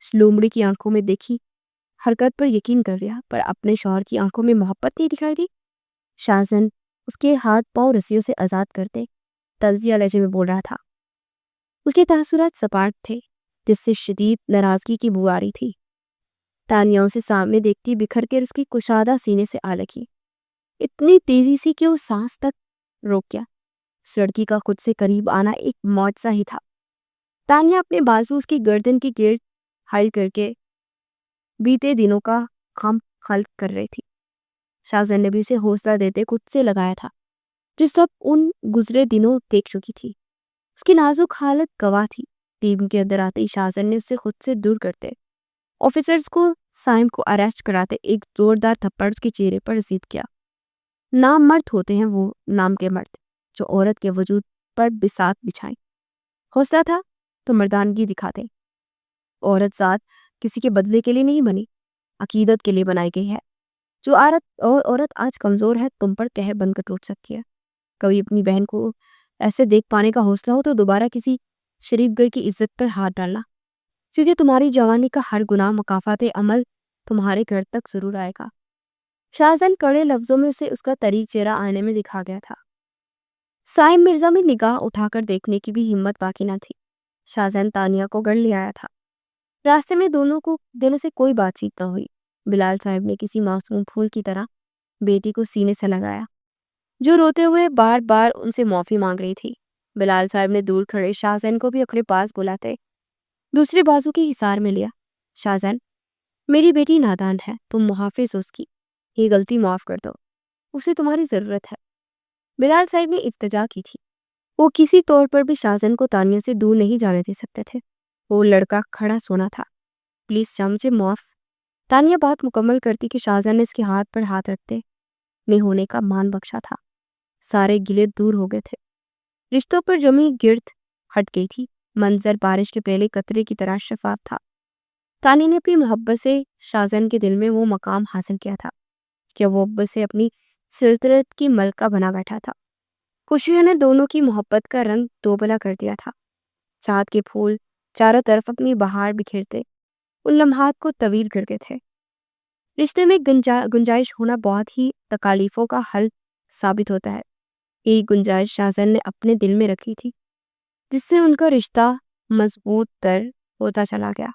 اس لومڑی کی آنکھوں میں دیکھی حرکت پر یقین کر لیا، پر اپنے شوہر کی آنکھوں میں محبت نہیں دکھائی دی۔ شاہزن اس کے ہاتھ پاؤں رسیوں سے آزاد کرتے تلزیہ لہجے میں بول رہا تھا۔ اس کے تاثرات سپاٹ تھے جس سے شدید ناراضگی کی بو آ رہی تھی۔ تانیہ اسے سامنے دیکھتی بکھر کر اس کی کشادہ سینے سے آ لگی، اتنی تیزی سے کہ وہ سانس تک روک گیا۔ اس لڑکی کا خود سے قریب آنا ایک معجزہ ہی تھا۔ تانیہ اپنے بازو اس کی گردن کی گرد حل کر کے بیتے دنوں کا غم خلق کر رہی تھی۔ شاہزن نے بھی اسے حوصلہ دیتے خود سے لگایا تھا جو سب ان گزرے دنوں دیکھ چکی تھی۔ اس کی نازک حالت گواہ تھی۔ ٹیم کے اندر آتے ہی شاہزن نے اسے خود سے دور کرتے آفیسرز کو سائم کو اریسٹ کراتے ایک زوردار تھپڑ اس کے چہرے پر رسید کیا۔ نام مرد ہوتے ہیں وہ نام کے مرد جو عورت کے وجود پر بساط بچھائیں۔ حوصلہ تھا تو مردانگی دکھاتے۔ عورت ذات کسی کے بدلے کے لیے نہیں بنی، عقیدت کے لیے بنائی گئی ہے۔ جو عورت آج کمزور ہے تم پر قہر بن کر ٹوٹ سکتی ہے۔ کبھی اپنی بہن کو ایسے دیکھ پانے کا حوصلہ ہو تو دوبارہ کسی شریف گھر کی عزت پر ہاتھ ڈالنا، کیونکہ تمہاری جوانی کا ہر گناہ مکافات عمل تمہارے گھر تک ضرور آئے گا۔ شاہزن کڑے لفظوں میں اسے اس کا طریق چہرہ آئینے میں دکھا گیا تھا۔ سائم مرزا میں نگاہ اٹھا کر دیکھنے کی بھی ہمت باقی نہ تھی۔ شاہزن تانیہ کو گھر لے آیا تھا۔ راستے میں دونوں سے کوئی بات چیت نہ ہوئی۔ بلال صاحب نے کسی معصوم پھول کی طرح بیٹی کو سینے سے لگایا جو روتے ہوئے بار بار ان سے معافی مانگ رہی تھی۔ بلال صاحب نے دور کھڑے شاہزن کو بھی اپنے پاس بلاتے دوسرے بازو کے حصار میں لیا۔ شاہزن، میری بیٹی نادان ہے، تم محافظ ہو اس کی، یہ غلطی معاف کر دو، اسے تمہاری ضرورت ہے۔ بلال صاحب نے التجا کی تھی۔ وہ کسی طور پر بھی شاہزن کو تانیہ سے دور نہیں جانے دے سکتے تھے۔ وہ لڑکا کھڑا سونا تھا۔ پلیز شاہ مجھے معاف۔ تانیہ بات مکمل کرتی کہ شاہزن نے اس کے ہاتھ پر ہاتھ رکھتے میں ہونے کا مان بخشا تھا۔ سارے گلے دور ہو گئے تھے، رشتوں پر جمی گرد ہٹ گئی تھی۔ منظر بارش کے پہلے قطرے کی طرح شفاف تھا۔ تانیہ نے اپنی محبت سے شاہزن کے دل میں وہ مقام حاصل کیا تھا کہ وہ اب سے اپنی سلطنت کی ملکہ بنا بیٹھا تھا۔ خوشیوں نے دونوں کی محبت کا رنگ دوبلا کر دیا تھا۔ چاند کے پھول چاروں طرف اپنی بہار بکھیرتے ان لمحات کو طویل کر کے تھے۔ رشتے میں گنجائش ہونا بہت ہی تکالیفوں کا حل ثابت ہوتا ہے۔ ایک گنجائش شاہزن نے اپنے دل میں رکھی تھی جس سے ان کا رشتہ مضبوط تر ہوتا چلا گیا۔